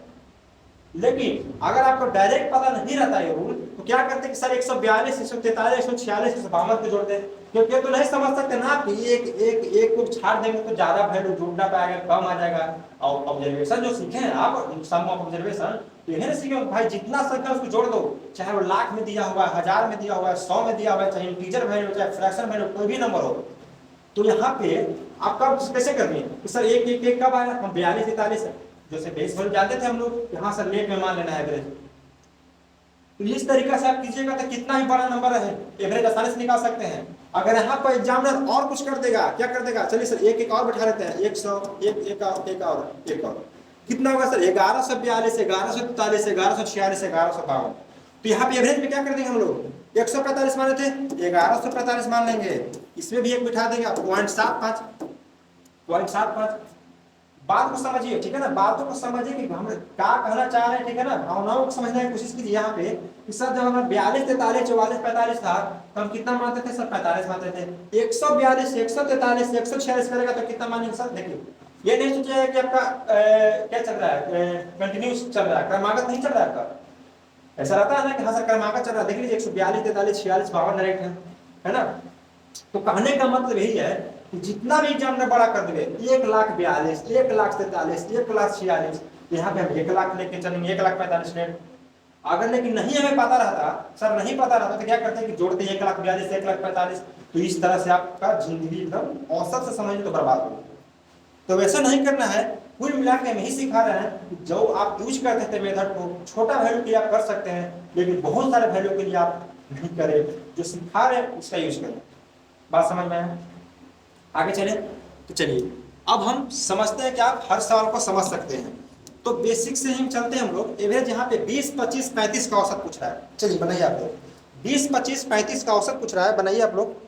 लेकिन अगर आपको डायरेक्ट पता नहीं रहता ये रूल, तो क्या करते कि सर 142, 143, 146, 152 को जोड़ते हैं, क्योंकि तो नहीं समझ सकते ना कि एक को छाड़ देंगे तो ज्यादा वैल्यू जोड़ना पाएगा, कम आ जाएगा। और ऑब्जर्वेशन जो सीखे हैं आप, सम ऑफ ऑब्जर्वेशन, तो यही सीखे भाई, जितना संख्या उसको जोड़ दो, चाहे वो लाख में दिया हुआ है, 1000 में दिया हुआ है, 100 में दिया हुआ है, चाहे इंटीजर वैल्यू, चाहे फ्रैक्शन वैल्यू, कोई भी नंबर हो। तो यहाँ पे आप कब कैसे करनी है, सर एक एक एक कब आया, हम 42, 43 जैसे बेस वैल्यू जानते थे हम लोग, यहाँ सर लेट में मान लेना है एवरेज। तो इस तरीका से आप कीजिएगा तो कितना ही बड़ा नंबर है, एवरेज आसानी से निकाल सकते हैं। अगर यहाँ पर एग्जामिनर और कुछ कर देगा, क्या कर देगा, चलिए सर एक एक और बैठा लेते हैं, 100, एक और कितना होगा सर, 1142, 1143, 1146, 1152। तो यहाँ पे एवरेज में क्या कर देंगे हम लोग, 145 माने थे, 1145 मान लेंगे, इसमें भी एक बिठा देंगे, 0.75। बात को समझिए, ठीक है ना, बातों को समझिए कि हम क्या कहना चाह रहे हैं, ठीक है ना, भावनाओं को समझने की कोशिश कीजिए। यहाँ पे कि सर जब हमारा 42, 43, 44, 45 था, तो हम कितना मानते थे सर, 45 मानते थे। 142, 143, 146 करेगा तो कितना मानेंगे सर, देखिए ये नहीं सोचिए कि आपका क्या चल रहा है, कंटिन्यूस चल रहा है, क्रमागत नहीं चल रहा है आपका। ऐसा रहता है ना कि हाँ सर क्रमागत चल रहा है, देख लीजिए 142, 43, 46, 52 डायरेक्ट है ना। तो कहने का मतलब यही है कि जितना भी एग्जाम बड़ा कर देंगे, 1,42,000, 1,43,000, 1,46,000, यहाँ पे हम 1 लाख लेके चलेंगे, 1,45,000 नेट। अगर लेकिन नहीं हमें पता रहता, सर नहीं पता रहता, तो क्या करते हैं कि जोड़ते 1,42,000, 1,45,000। तो इस तरह से आपका जिंदगी एकदम औसत से समझिए तो बर्बाद हो। तो वैसा नहीं करना है। कुल मिला के हम यही सिखा रहे हैं, जो आप यूज करते थे मेथड को, छोटा वैल्यू के लिए आप कर सकते हैं, लेकिन बहुत सारे वैल्यू के लिए आप नहीं करें। जो सिखा रहे हैं उसका यूज करें। बात समझ में आया? आगे चले तो चलिए अब हम समझते हैं कि आप हर सवाल को समझ सकते हैं। तो बेसिक से ही चलते हैं हम लोग। एवरेज यहाँ पे 20, 25, 35 का औसत पूछ रहा है। चलिए बनाइए आप लोग, 20, 25, 35 का औसत पूछ रहा है, बनाइए आप लोग।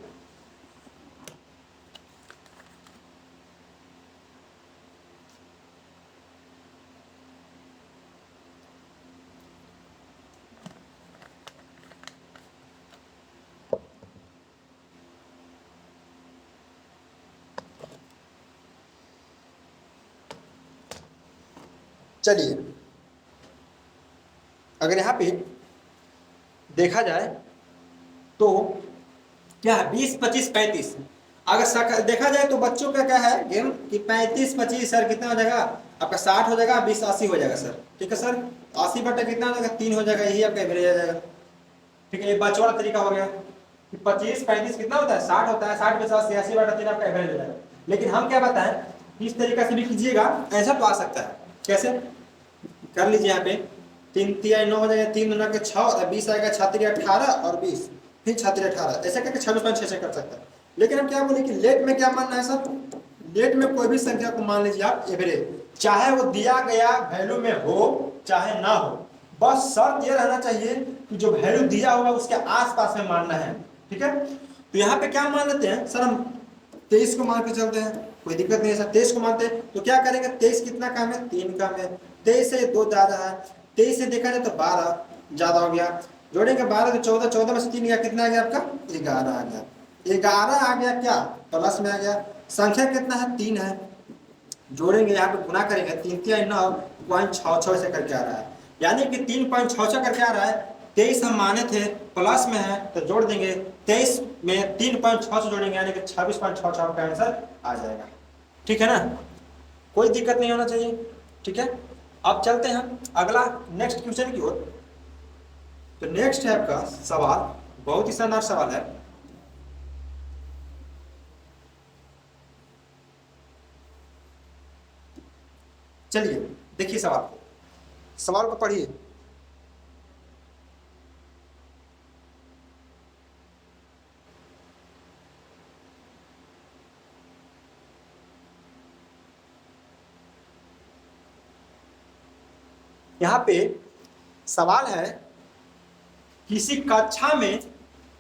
चलिए अगर यहाँ पे देखा जाए तो क्या है, 20, 25, 35। अगर देखा जाए तो बच्चों का क्या है गेम कि 35, 25 सर कितना हो जाएगा आपका, 60 हो जाएगा, 20, 80 हो जाएगा सर। ठीक है सर, 80 बटा कितना हो जाएगा, 3 हो जाएगा, यही आपका एवरेज आ जाएगा। ठीक है, ये बच्चों वाला तरीका हो गया कि 25, 35 कितना होता है, 60 होता है, 60 में 80 बटा 3 आपका एवरेज हो जाएगा। लेकिन हम क्या बताएं, इस तरीका से भी कीजिएगा, ऐसा तो आ सकता है। कैसे कर लीजिए, यहाँ पे 3 3 9 हो जाएगा, 3 9 के 6, 20 आएगा, 6 18 और 20, फिर 6 18, ऐसे करके 26.6 कर सकता है। लेकिन हम क्या बोले कि लेट में क्या मानना है सर, लेट में कोई भी संख्या को मान लीजिए आप एवरेज, चाहे वो दिया गया वैल्यू में हो चाहे ना हो, बस शर्त ये रहना चाहिए कि जो वैल्यू दिया हुआ उसके आसपास में मानना है। ठीक है, तो यहाँ पे क्या मान लेते हैं सर, हम 23 को मान के चलते हैं। कोई दिक्कत नहीं है सर, 23 को मानते हैं तो क्या करेंगे, 23 कितना कम है, 3 कम है, 23 से 2 ज्यादा है, 23 से देखा जाए तो 12 ज्यादा हो गया, जोड़ेंगे 12 तो 14, 14 में से 3 गया, कितना आ गया आपका 11 आ गया, 11 आ गया, क्या प्लस में आ गया, संख्या कितना है 3 है, जोड़ेंगे यहाँ पे गुना करेंगे, 3 3 9.66 से करके आ रहा है, यानी कि 3.66 करके आ रहा है, 23 हम माने थे प्लस में है तो जोड़ देंगे, 23 में 3.6 जोड़ेंगे यानी कि 26.66 का आंसर आ जाएगा। ठीक है ना, कोई दिक्कत नहीं होना चाहिए। ठीक है, अब चलते हैं अगला नेक्स्ट क्वेश्चन की ओर। तो नेक्स्ट है आपका सवाल, बहुत ही शानदार सवाल है। चलिए देखिए सवाल को, सवाल को पढ़िए। यहाँ पे सवाल है, किसी कक्षा में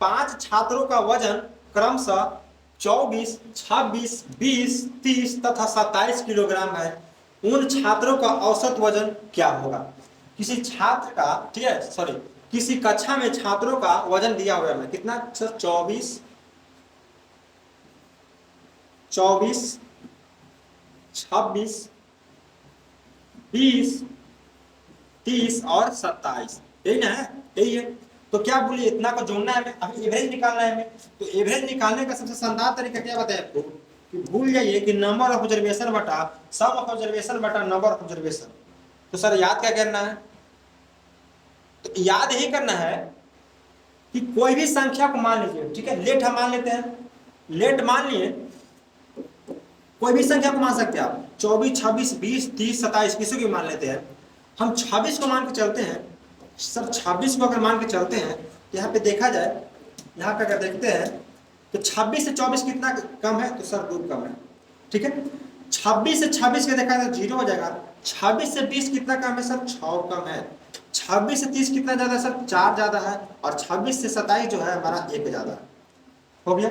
5 छात्रों का वजन क्रमशः 24, 26, 20, 30 तथा 27 किलोग्राम है, उन छात्रों का औसत वजन क्या होगा। किसी छात्र का, ठीक है सॉरी, किसी कक्षा में छात्रों का वजन दिया हुआ है कितना सर, 24, 26, 20, 30 और 27, यही ना है, यही है। तो क्या बोलिए, इतना को जोड़ना है हमें, अभी एवरेज निकालना है हमें। तो एवरेज निकालने का सबसे शानदार तरीका क्या बताया आपको, कि भूल जाइए कि नंबर ऑफ ऑब्जर्वेशन बटा सम ऑफ ऑब्जर्वेशन बटा नंबर ऑफ ऑब्जर्वेशन। तो सर याद क्या करना है, तो याद यही करना है कि कोई भी संख्या को मान लीजिए, ठीक है, लेट हम मान लेते हैं, लेट मान लिए, कोई भी संख्या को मान सकते हैं आप, 24, 26, 20, 30, 27 किसी को मान लेते हैं। हम 26 को मान के चलते हैं सर, 26 को अगर मान के चलते हैं तो यहाँ पे देखा जाए, यहाँ पे अगर देखते हैं तो 26 से 24 कितना कम है, तो सर 2 कम है। ठीक है, 26 से 26 का देखा जाए 0 हो जाएगा, 26 से 20 कितना कम है सर, 6 कम है, 26 से 30 कितना ज्यादा है सर, 4 ज्यादा है, और 26 से 27 जो है हमारा 1 ज्यादा है। हो गया,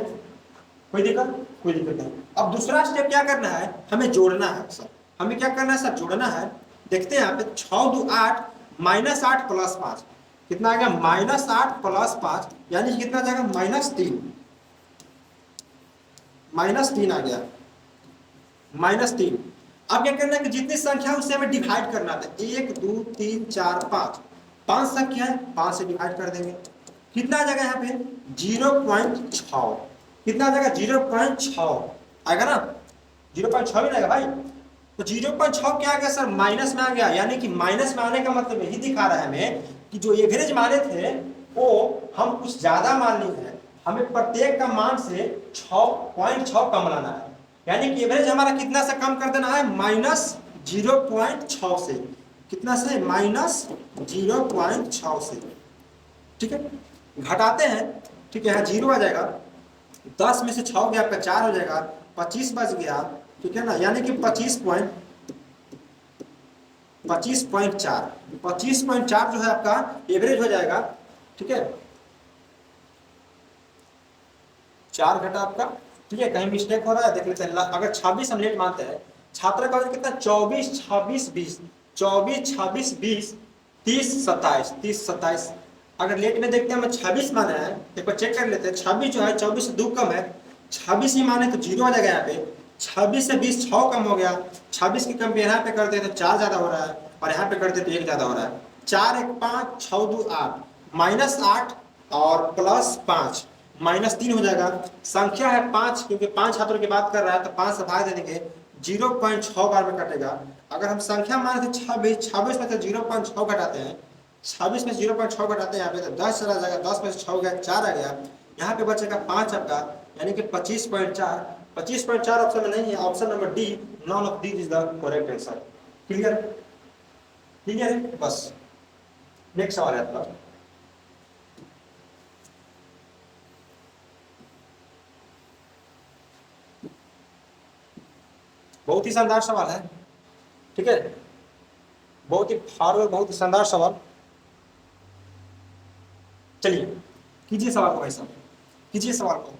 कोई दिक्कत, कोई दिक्कत नहीं। अब दूसरा स्टेप क्या करना है, हमें जोड़ना है सर, हमें क्या करना है सर, जोड़ना है। देखते हैं यहाँ पे 6 2 8 -8 + 5 कितना आ गया, -8 + 5 यानी कितना आ जाएगा, -3, -3 आ गया, -3। अब क्या करना है कि जितनी संख्या उससे हमें डिवाइड करना था, 1 2 3 4 5, 5 संख्या है, 5 से डिवाइड कर देंगे, कितना आ जाएगा यहाँ पे 0.6, कितना आ जाएगा 0.6 आएगा ना, 0.6 ही आएगा भाई। तो 0.6 क्या आ गया सर, माइनस में आ गया, यानी कि माइनस में आने का मतलब यही दिखा रहा है हमें कि जो एवरेज माने थे वो हम कुछ ज्यादा मान लिए हैं, हमें प्रत्येक का मान से 6.6 कम लाना है, यानी कि एवरेज हमारा कितना से कम कर देना है, -0.6 से, कितना से, -0.6 से। ठीक है, घटाते हैं, ठीक है, यहाँ 0 आ जाएगा, 10 में से 6 गया आपका 4 हो जाएगा, 25 बच गया, ठीक है ना, यानी कि 25.4 जो है आपका एवरेज हो जाएगा। ठीक है, 4 घटा आपका, ठीक है, कहीं मिस्टेक हो रहा है देख लेते हैं। अगर 26 हम लेट मानते हैं, छात्र का कितना, 24 26 20, 24 26 20 30 27, 30 27। अगर लेट में देखते हैं हमें 26 माना है, एक बार चेक कर लेते हैं, 26 जो है 24 से 2 कम है, 26 ही माने तो 0 आ जाएगा यहाँ पे, 26 से 20 6 कम हो गया, 26 के कंपेयर यहाँ पे करते हैं तो 4 ज्यादा हो रहा है, और यहाँ पे करते तो 1 ज्यादा हो रहा है, 4 1 5 6 2 8, -8 और +5 -3 हो जाएगा। संख्या है 5, क्योंकि 5 छात्रों की बात कर रहा है तो 5 से भाग दे देंगे, 0.6 बार में कटेगा। अगर हम संख्या माने थे 26, 26 में से 0.6 घटाते हैं, 26 में 0.6 घटाते हैं यहाँ पे तो 10 चला जाएगा, 10 में से 6 गया 4 आ गया, यहाँ पे बचेगा 5 आपका, यानी कि 25.4। 25.4 ऑप्शन में नहीं है, option number D, none of these is the correct answer. Clear, clear है, बस नेक्स्ट सवाल है आपका। बहुत ही शानदार सवाल है, ठीक है, बहुत ही फार, बहुत ही शानदार सवाल। चलिए कीजिए सवाल को भाई साहब, कीजिए सवाल को।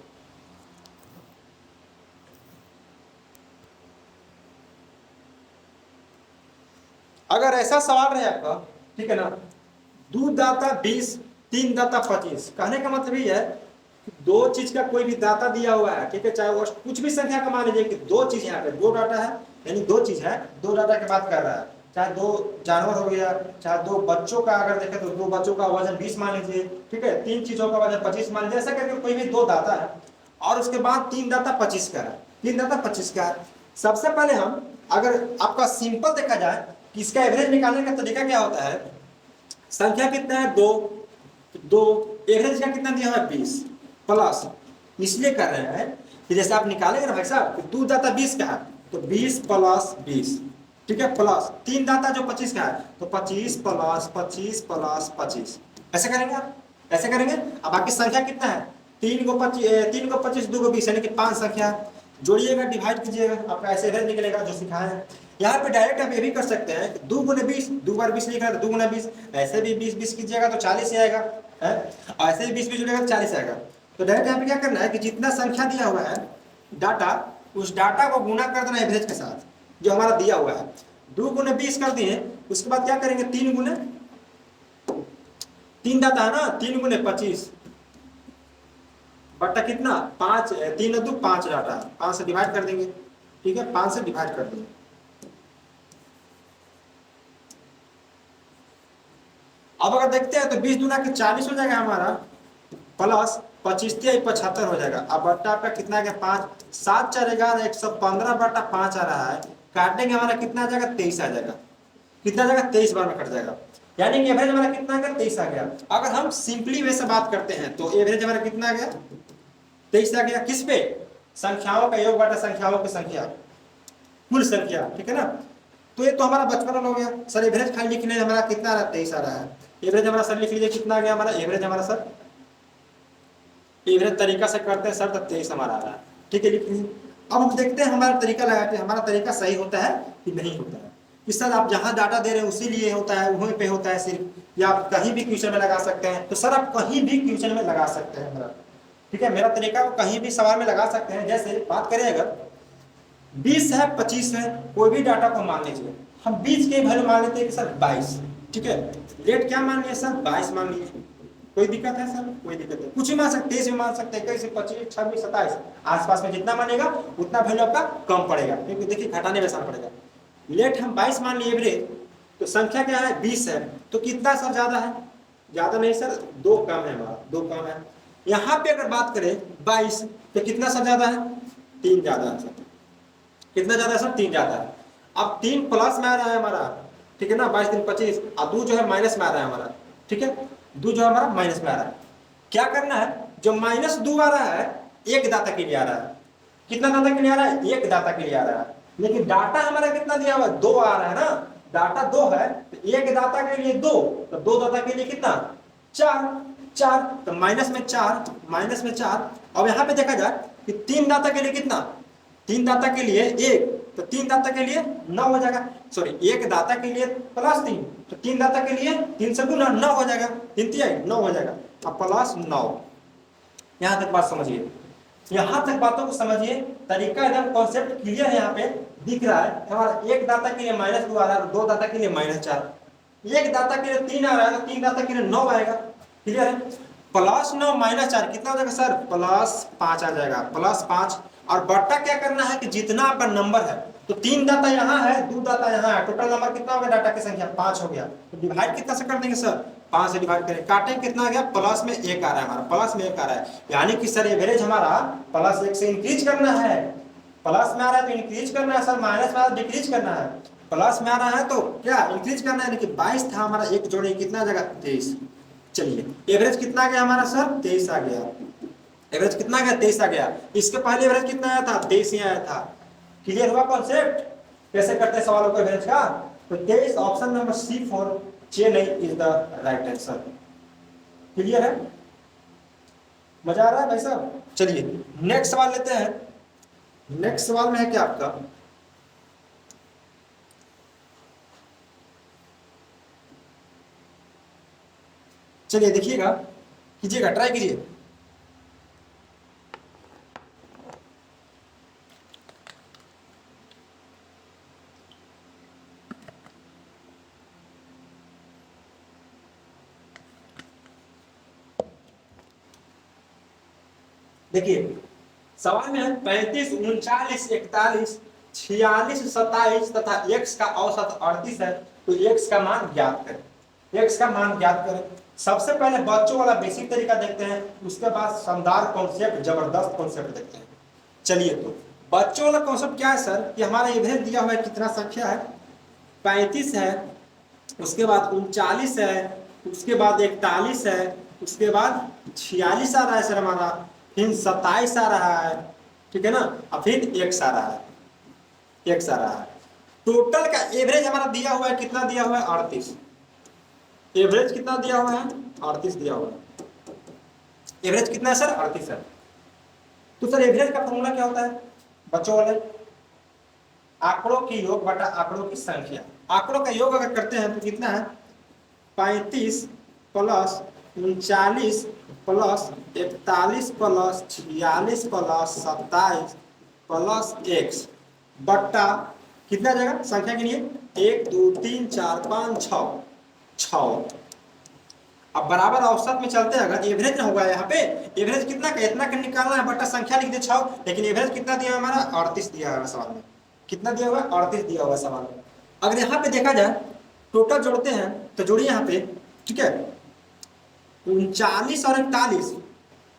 अगर ऐसा सवाल रहे आपका, ठीक है ना, 2 दाता 20, 3 दाता 25, कहने का मतलब ये है कि दो चीज का कोई भी दाता दिया हुआ है, ठीक है, चाहे वो कुछ भी संख्या का मान लीजिए कि दो चीज यहाँ पे दो डाटा है, यानी दो चीज है, दो डाटा की बात कर रहा है, चाहे दो जानवर हो गया, चाहे दो बच्चों का अगर देखें तो दो बच्चों का वजन 20 मान लीजिए, ठीक है, तीन चीजों का वजन 25 मान लीजिए, ऐसा करके कोई भी दो दाता है और उसके बाद 3 दाता 25 का है, 3 दाता 25 का है। सबसे पहले हम अगर आपका सिंपल देखा जाए कि इसका एवरेज निकालने का तरीका क्या होता है, संख्या कितना है दो, दो एवरेज का कितना दिया है 20 प्लस, इसलिए कर रहे हैं कि जैसे आप निकालेंगे ना भाई साहब, दो दाता 20 का है तो 20 प्लस 20, ठीक है, प्लस तीन दाता जो 25 का है तो 25 प्लस 25 प्लस 25, ऐसे करेंगे आप, ऐसे करेंगे। अब बाकी संख्या कितना है, 3 को 25, 3 को 25, 2 को 20, यानी कि 5 संख्या जोड़िएगा, डिवाइड कीजिएगा, आपका ऐसे एवरेज निकलेगा जो सिखाया है। यहाँ पे डायरेक्ट आप ये भी कर सकते हैं, 2 गुने 20, 2 बार 20 लिख रहा है तो 2 गुना 20, ऐसे भी 20 20 कीजिएगा तो 40 ही आएगा, है, और ऐसे भी 20 20 जुड़ेगा तो 40 आएगा। तो डायरेक्ट यहाँ पे क्या करना है कि जितना संख्या दिया हुआ है डाटा, उस डाटा को गुना कर देना एवरेज के साथ जो हमारा दिया हुआ है, 2 गुने 20 कर दिए, उसके बाद क्या करेंगे 3 गुने, 3 डाटा है ना, 3 गुने 25 बट्टा कितना 5, 3 2 5 डाटा, 5 से डिवाइड कर देंगे, ठीक है, 5 से डिवाइड कर देंगे। अब अगर देखते हैं तो 20 दूना के 40 हो जाएगा हमारा, प्लस 25 75 हो जाएगा। अब बट्टा आपका कितना आ गया 5, 7 4 11 115 बट्टा 5 आ रहा है, काटेंगे हमारा कितना आ जाएगा 23 आ जाएगा, कितना आ जाएगा 23 बार में कट जाएगा, यानी कि एवरेज हमारा कितना आ गया 23 आ गया। अगर हम सिंपली वे से बात करते हैं तो एवरेज हमारा कितना आ गया 23 आ गया, किस पे, संख्याओं का योग बटा संख्याओं की संख्या, कुल संख्या, ठीक है ना। तो ये तो हमारा बचपन हो गया सर, एवरेज खाली लिखने हमारा कितना आ रहा है 23 आ रहा है, एवरेज हमारा सर लिख लीजिए कितना आ गया हमारा एवरेज, हमारा सर एवरेज तरीका से करते हैं सर तो 23 हमारा आ रहा है, ठीक है, लिख लीजिए। अब हम देखते हैं हमारा तरीका लगाते हैं, हमारा तरीका सही होता है कि नहीं होता है, कि सर आप जहां डाटा दे रहे हैं उसी लिए होता है, वहीं पे होता है सिर्फ, या आप कहीं भी क्वेश्चन में लगा सकते हैं, तो सर आप कहीं भी क्वेश्चन में लगा सकते हैं मेरा, ठीक है, मेरा तरीका को कहीं भी सवाल में लगा सकते हैं। जैसे बात करें अगर 20 है 25 है, कोई भी डाटा को मान लीजिए, हम 20 के वैल्यू मान लेते हैं कि सर 22, ठीक है, रेट क्या मान लिया सर 22 मान लिया, कोई दिक्कत है सर, कोई दिक्कत नहीं, कुछ भी मान सकते, 23 भी मान सकते हैं, 21 25 26 27 आसपास में जितना मानेगा उतना वैल्यू आपका कम पड़ेगा, क्योंकि देखिए घटाने में आसान पड़ेगा। लेट हम 22 मान लिए एवरेज, तो संख्या क्या है 20 है, तो कितना सर ज्यादा है, ज्यादा नहीं सर, 2 कम है हमारा, 2 कम है। यहाँ पे अगर बात करें 22 तो कितना सर ज्यादा है, 3 ज्यादा है सर, कितना ज्यादा है सर 3 ज्यादा है। अब 3 प्लस में आ रहा है हमारा, ठीक है ना, 22 3 25, और 2 जो है माइनस में आ रहा है हमारा, ठीक है, 2 जो है हमारा माइनस में आ रहा है। क्या करना है, जो -2 आ रहा है एक दाता के लिए आ रहा है, कितना दाता के लिए आ रहा है, एक दाता के लिए आ रहा है, लेकिन डाटा हमारा कितना दिया हुआ है 2 आ रहा है ना, डाटा 2 है तो एक दाता के लिए 2, तो 2 दाता के लिए कितना 4, 4 तो माइनस में 4, माइनस में 4। अब यहाँ पे देखा जाए कि 3 दाता के लिए कितना, 3 दाता के लिए 1, तो 3 दाता के लिए 9 हो जाएगा, सॉरी 1 दाता के लिए +3, तो 3 दाता के लिए 3 से गुना 9 हो जाएगा, 3 3 9 हो जाएगा, अब +9। यहाँ तक बात समझिए, यहाँ तक बातों को समझिए, तरीका एकदम कॉन्सेप्ट क्लियर है, यहाँ पे दिख रहा है हमारा, एक दाता के लिए -2 आ रहा है, 2 दाता के लिए -4, एक दाता के लिए 3 आ रहा है तो 3 दाता के लिए 9 आएगा, क्लियर है। +9 -4 कितना हो जाएगा सर +5 आ जाएगा, +5। और बट्टा क्या करना है कि जितना आपका नंबर है, तो 3 दाता यहाँ है 2 दाता यहाँ है, टोटल नंबर कितना हो गया डाटा की संख्या 5 हो गया, तो डिवाइड कितना से कर देंगे सर 5 से डिवाइड करें, काटें कितना आ गया प्लस में 1 आ रहा है हमारा, प्लस में 1 आ रहा है, यानी कि सर एवरेज हमारा +1 से इंक्रीज करना है, प्लस में आ रहा है तो इंक्रीज करना है सर, माइनस में आ रहा है डिक्रीज करना है, प्लस में आ रहा है तो क्या इंक्रीज करना है, यानी कि 22 था हमारा, एक जोड़े कितना आ जाएगा 23। चलिए एवरेज कितना आ गया हमारा सर 23 आ गया, एवरेज कितना गया 23 आ गया, इसके पहले एवरेज कितना आया था 23 ही आया था। क्लियर हुआ कॉन्सेप्ट कैसे करते हैं सवालों को एवरेज का, तो 23 option number C4 Chennai is the right answer. Clear है, मजा आ रहा है भाई साहब। चलिए नेक्स्ट सवाल लेते हैं, नेक्स्ट सवाल में है क्या आपका, चलिए देखिएगा, कीजिएगा, ट्राई कीजिए। देखिए सवाल में है 35, 39, 41, 46, 27 तथा x का औसत 38 है, तो x का मान ज्ञात करें। x का मान ज्ञात करें। सबसे पहले बच्चों वाला बेसिक तरीका देखते हैं, उसके बाद शानदार कॉन्सेप्ट, जबरदस्त कॉन्सेप्ट देखते हैं। चलिए तो बच्चों वाला कॉन्सेप्ट क्या है सर कि हमारा एवरेज दिया हुआ है, कितना संख्या है 35 है, उसके बाद 39 है, उसके बाद 41 है, उसके बाद 46 आ रहा है सर हमारा, फिर 27 आ रहा है, ठीक है ना, और फिर x आ रहा है, x आ रहा है। टोटल का एवरेज हमारा दिया हुआ है, कितना दिया हुआ है 38। एवरेज कितना दिया हुआ है 38 दिया हुआ है। एवरेज कितना है सर 38 है। तो सर एवरेज का फॉर्मूला क्या होता है बच्चों वाले, आंकड़ों की योग बटा आंकड़ों की संख्या। आंकड़ों का योग अगर करते हैं तो कितना है 35 plus 39 plus 41 plus 46 plus 27 plus x बट्टा कितना जाएगा संख्या के लिए 1 2 3 4 5 6 अब बराबर औसत में चलते हैं। अगर एवरेज ना होगा यहाँ पे, एवरेज कितना का इतना का निकालना है, बट्टा संख्या लिख दे 6, लेकिन एवरेज कितना दिया हमारा 38 दिया हुआ सवाल में। कितना दिया हुआ 38 दिया हुआ सवाल में। अगर यहाँ पे देखा जाए टोटल जोड़ते हैं तो जोड़िए यहाँ पे, ठीक है 39 और 41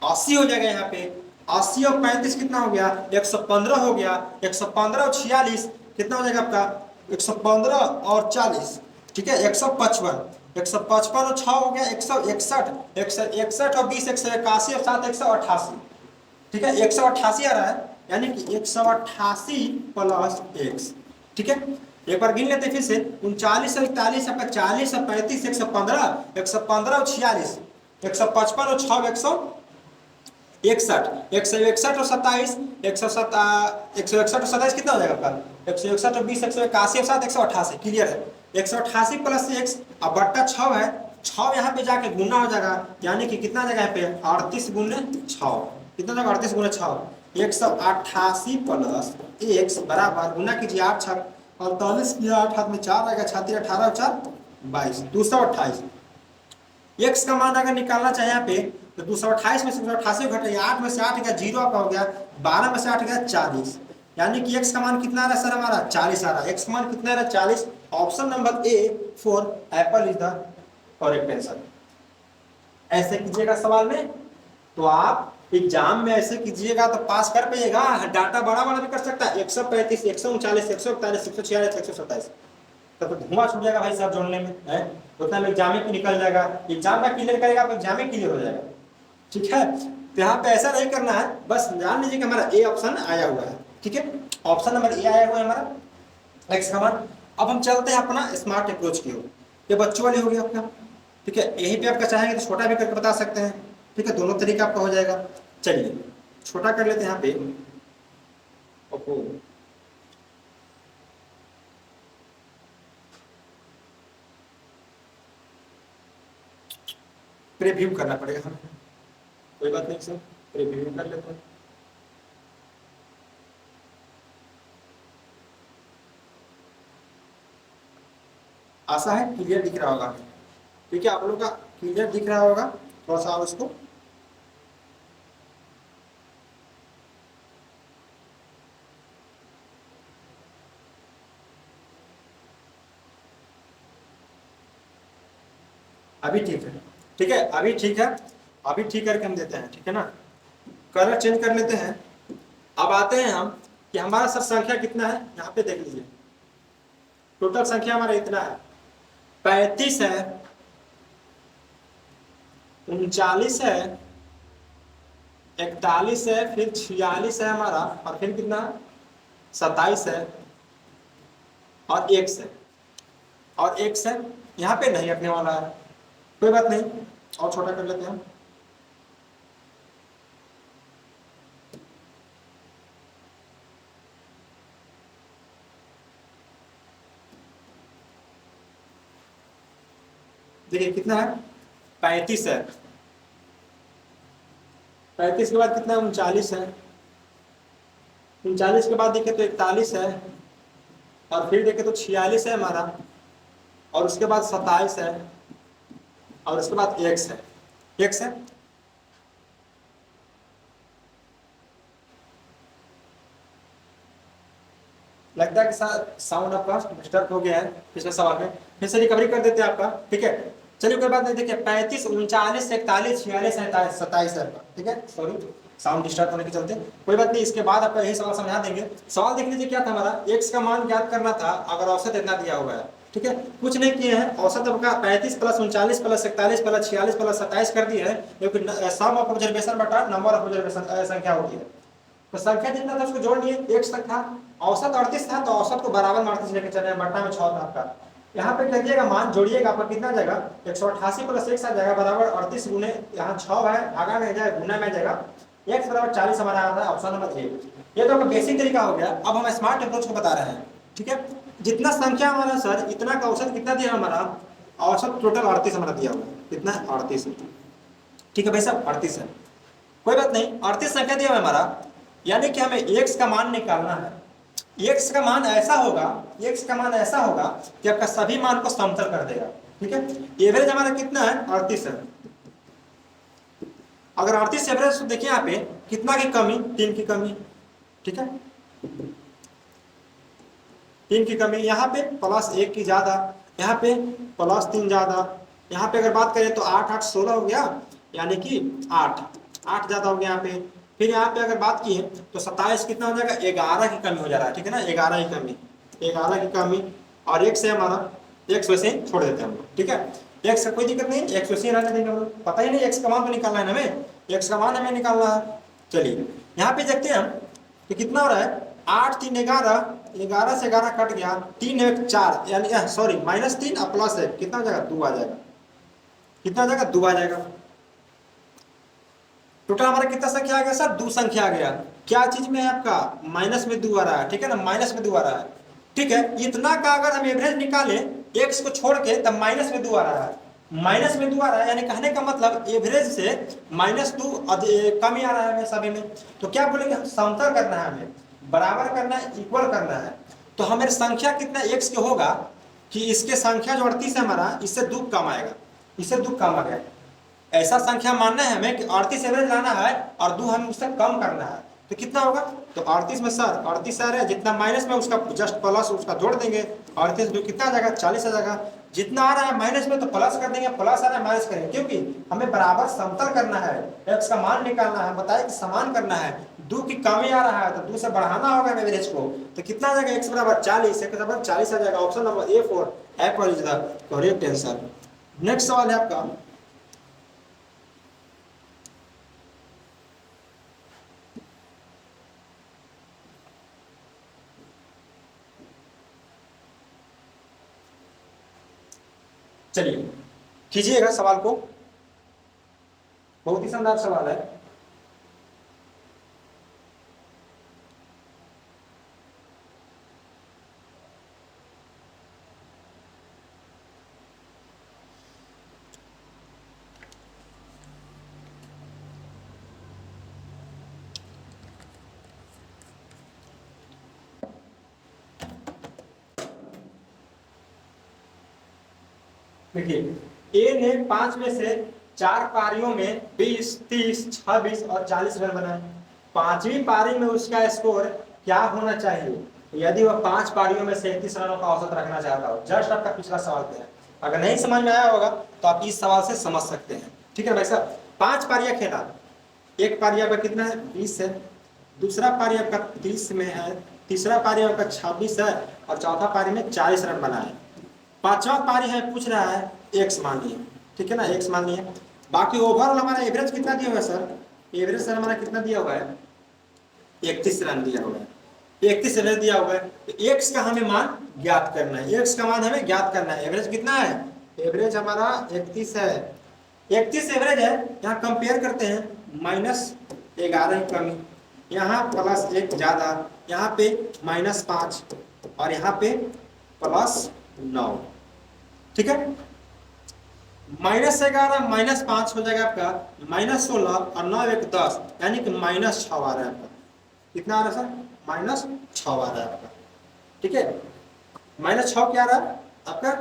80 हो जाएगा यहाँ पे। 80 और 35 कितना हो गया 115 हो गया। 115 और 46 कितना हो जाएगा आपका 115 और 40, ठीक है 155। 155 और 6 हो गया 161। 161 और 20 181 और 7 188, ठीक है 188 आ रहा है, यानी कि 188 प्लस x, ठीक है। एक बार गिन लेते फिर से 39 और 41 आपका 40 और 35 115, 115 और 46 155 और 6 161, 161 और 27 161 और 27 कितना हो जाएगा आपका 161 और 20 181 और 7 188, क्लियर है। 188 प्लस x अब बट्टा 6 है, 6 यहाँ पे जाके गुना हो जाएगा, यानी कि कितना जाएगा यहाँ पे 38 गुने 6, कितना जाएगा 38 गुने 6 188 प्लस x बराबर गुना कीजिए 8 छक 48 किया 8 हाथ में 4 आएगा 36 18 और 4 22 228। x का मान अगर निकालना चाहे यहाँ पे तो 228 में से 288 घटाइए, 8 में से 8 गया 0 आपका हो गया, 12 में से 8 गया 40, यानी कि x का मान कितना आ रहा है सर हमारा 40 आ रहा है। x का मान कितना आ रहा है 40। Option number A for Apple is the correct answer. ऐसे कीजिएगा सवाल में तो आप एग्जाम में ऐसे कीजिएगा तो पास कर पाइएगा। डाटा बड़ा बड़ा भी कर सकता है 135 139 141 146 127, तब तो धुआं छूट जाएगा भाई साहब जोड़ने में है, उतना में एग्जाम ही निकल जाएगा। एग्जाम का क्लियर करेगा आप एग्जाम ही क्लियर हो जाएगा, ठीक है। तो यहाँ पे ऐसा नहीं करना है, बस जान लीजिए कि हमारा ए ऑप्शन आया हुआ है, ठीक है ऑप्शन नंबर ए आया हुआ है हमारा एक्स का मान। अब हम चलते हैं अपना स्मार्ट अप्रोच की ओर। ये बच्चों वाली होगी आपका, ठीक है यहीं पे आपका चाहेंगे तो छोटा भी करके बता सकते हैं, ठीक है दोनों तरीका आपका हो जाएगा। चलिए छोटा कर लेते हैं यहाँ पे ओप्पो, प्रीव्यू करना पड़ेगा हमें, कोई बात नहीं सर प्रीव्यू कर लेते हैं। आशा है क्लियर दिख रहा होगा, ठीक है आप लोगों का क्लियर दिख रहा होगा, थोड़ा सा उसको अभी ठीक है, ठीक है अभी ठीक है, अभी ठीक करके हम देते हैं, ठीक है ना। कलर चेंज कर लेते हैं। अब आते हैं हम कि हमारा सर संख्या कितना है, यहाँ पे देख लीजिए टोटल संख्या हमारा इतना है 35 है 39 है 41 है फिर 46 है हमारा, और फिर कितना 27 है और x है, और x है यहाँ पे नहीं रखने वाला है, कोई बात नहीं और छोटा कर लेते हैं। देखिए कितना है 35 है, 35 के बाद कितना 39 है, 39 के बाद देखे तो 41 है, और फिर देखे तो 46 है हमारा, और उसके बाद 27 है, और उसके बाद x है, x है लगता है कि साउंड आपका डिस्टर्ब हो गया है पिछले सवाल में, फिर से रिकवरी कर देते हैं आपका, ठीक है। चलिए कोई बात नहीं, देखिए 35 39 41 46 47 27 है आपका, ठीक है। सॉरी साउंड डिस्टर्ब होने के चलते, कोई बात नहीं, इसके बाद आपका यही सवाल समझा देंगे। सवाल देख लीजिए क्या था हमारा, x का मान ज्ञात करना था अगर औसत इतना दिया हुआ है, ठीक है। कुछ नहीं किए हैं, औसत आपका 35 प्लस 39 प्लस 41 प्लस 46 प्लस 27 कर दिए है, क्योंकि सम ऑफ ऑब्जर्वेशन बटा नंबर ऑफ ऑब्जर्वेशन संख्या होती है। तो संख्या जितना था उसको जोड़ लिए, x तक था, औसत 38 था, तो औसत को बराबर में 38 लेके चले, बट्टा में 6 था आपका। यहाँ पे करिएगा मान जोड़िएगा, आपका कितना जाएगा 188 प्लस 1 आ जाएगा बराबर 38 गुने, यहाँ 6 है, भागा में जाएगा, गुना में जाएगा, x बराबर 40 हमारा आ रहा है ऑप्शन नंबर ए। ये तो आपका बेसिक तरीका हो गया। अब हम स्मार्ट अप्रोच को बता रहे हैं, ठीक है। जितना संख्या हमारा सर, इतना का औसत कितना दिया हमारा, औसत टोटल 38 हमारा दिया हुआ है, कितना 38 है, ठीक है भाई साहब 38 है, कोई बात नहीं। 38 संख्या दिया हुआ है हमारा, यानी कि हमें x का मान निकालना है। x का मान ऐसा होगा, x का मान ऐसा होगा कि आपका सभी मान को समतल कर देगा, ठीक है। एवरेज हमारा कितना है 38 है। अगर 38 एवरेज तो देखिए यहाँ पे कितना की कमी, 3 की कमी, ठीक है, 3 की कमी, यहाँ पे प्लस 1 की ज्यादा, यहाँ पे प्लस 3 ज्यादा, यहाँ पे अगर बात करें तो 8 8 16 हो गया, यानी कि 8 8 ज्यादा हो गया यहाँ पे। फिर यहाँ पे अगर बात की तो 27 कितना हो जाएगा, 11 की कमी हो जा रहा है, ठीक है ना, 11 की कमी, 11 की कमी, और एक से हमारा x वैसे ही छोड़ देते हैं हम लोग, ठीक है। x का कोई दिक्कत नहीं, x वैसे ही रहने देंगे हम लोग, पता ही नहीं x का मान तो निकालना है हमें, x का मान हमें निकालना है। चलिए यहाँ पे देखते हैं हम कि कितना हो रहा है, 8 3 11, 11 से 11 कट गया, 3 1 4, यानी सॉरी -3 और प्लस 1 कितना हो जाएगा, 2 आ जाएगा, कितना आ जाएगा, 2 आ जाएगा। टोटल हमारा कितना संख्या आ गया सर, 2 संख्या आ गया। क्या चीज में है आपका, माइनस में 2 आ रहा है, ठीक है ना, माइनस में 2 आ रहा है, ठीक है। इतना का अगर हम एवरेज निकाले x को छोड़ के, तब माइनस में 2 आ रहा है, माइनस में 2 आ रहा है, यानी कहने का मतलब एवरेज से -2 कम ही आ रहा है हमें सभी में। तो क्या बोलेंगे, समतल करना है हमें, बराबर करना है, इक्वल करना है। तो हमें संख्या कितना x के होगा कि इसके संख्या जो 38 है हमारा, इससे 2 कम आएगा, इससे 2 कम आ गया, ऐसा संख्या मानना है हमें कि 38 एवरेज लाना है और 2 हमें उससे कम करना है। तो कितना होगा, तो 38 में सर 38 आ रहा है, जितना माइनस में उसका जस्ट प्लस उसका जोड़ देंगे, 38 2 कितना आ जाएगा, 40 आ जाएगा। जितना आ रहा है माइनस में तो प्लस कर देंगे, प्लस आ रहा है माइनस करेंगे, क्योंकि हमें बराबर समतल करना है, x का मान निकालना है, बताए कि समान करना है। 2 की कमी आ रहा है तो 2 से बढ़ाना होगा एवरेज को, तो कितना आ जाएगा, x बराबर 40, x बराबर 40 आ जाएगा। Option number A4 Apple is the correct answer. Next सवाल है आपका, चलिए कीजिएगा सवाल को, बहुत ही शानदार सवाल है। देखिए ए ने 5 में से 4 पारियों में 20 30 26 और 40 रन बनाए, 5वीं पारी में उसका स्कोर क्या होना चाहिए यदि वह 5 पारियों में 37 रनों का औसत रखना चाहता हो। जस्ट आपका पिछला सवाल पे है, अगर नहीं समझ में आया होगा तो आप इस सवाल से समझ सकते हैं, ठीक है भाई साहब। 5 पारियां खेला, एक पारी आपका कितना है 20 है, दूसरा पारी आपका 30 में है, तीसरा पारी आपका 26 है, और चौथा पारी में 40 रन बनाए। 5वां पारी है, पूछ रहा है x मान लिए, ठीक है ना, x मान लिए। बाकी ओवरऑल हमारा एवरेज कितना दिया हुआ है सर, एवरेज सर हमारा कितना दिया हुआ है, 31 रन दिया हुआ है, 31 एवरेज दिया हुआ है। तो x का हमें मान ज्ञात करना है, x का मान हमें ज्ञात करना है। एवरेज कितना है, एवरेज हमारा 31 है, 31 एवरेज है। यहाँ कंपेयर करते हैं, -11 की कमी, यहाँ +1 ज्यादा, यहाँ पे -5 और यहाँ पे +9, ठीक है। -11 -5 हो जाएगा आपका -16 और 9 1 10, यानी कि -6 आ रहा है आपका। कितना आ रहा है सर, -6 आ रहा है आपका, ठीक है। -6 क्या आ रहा है आपका,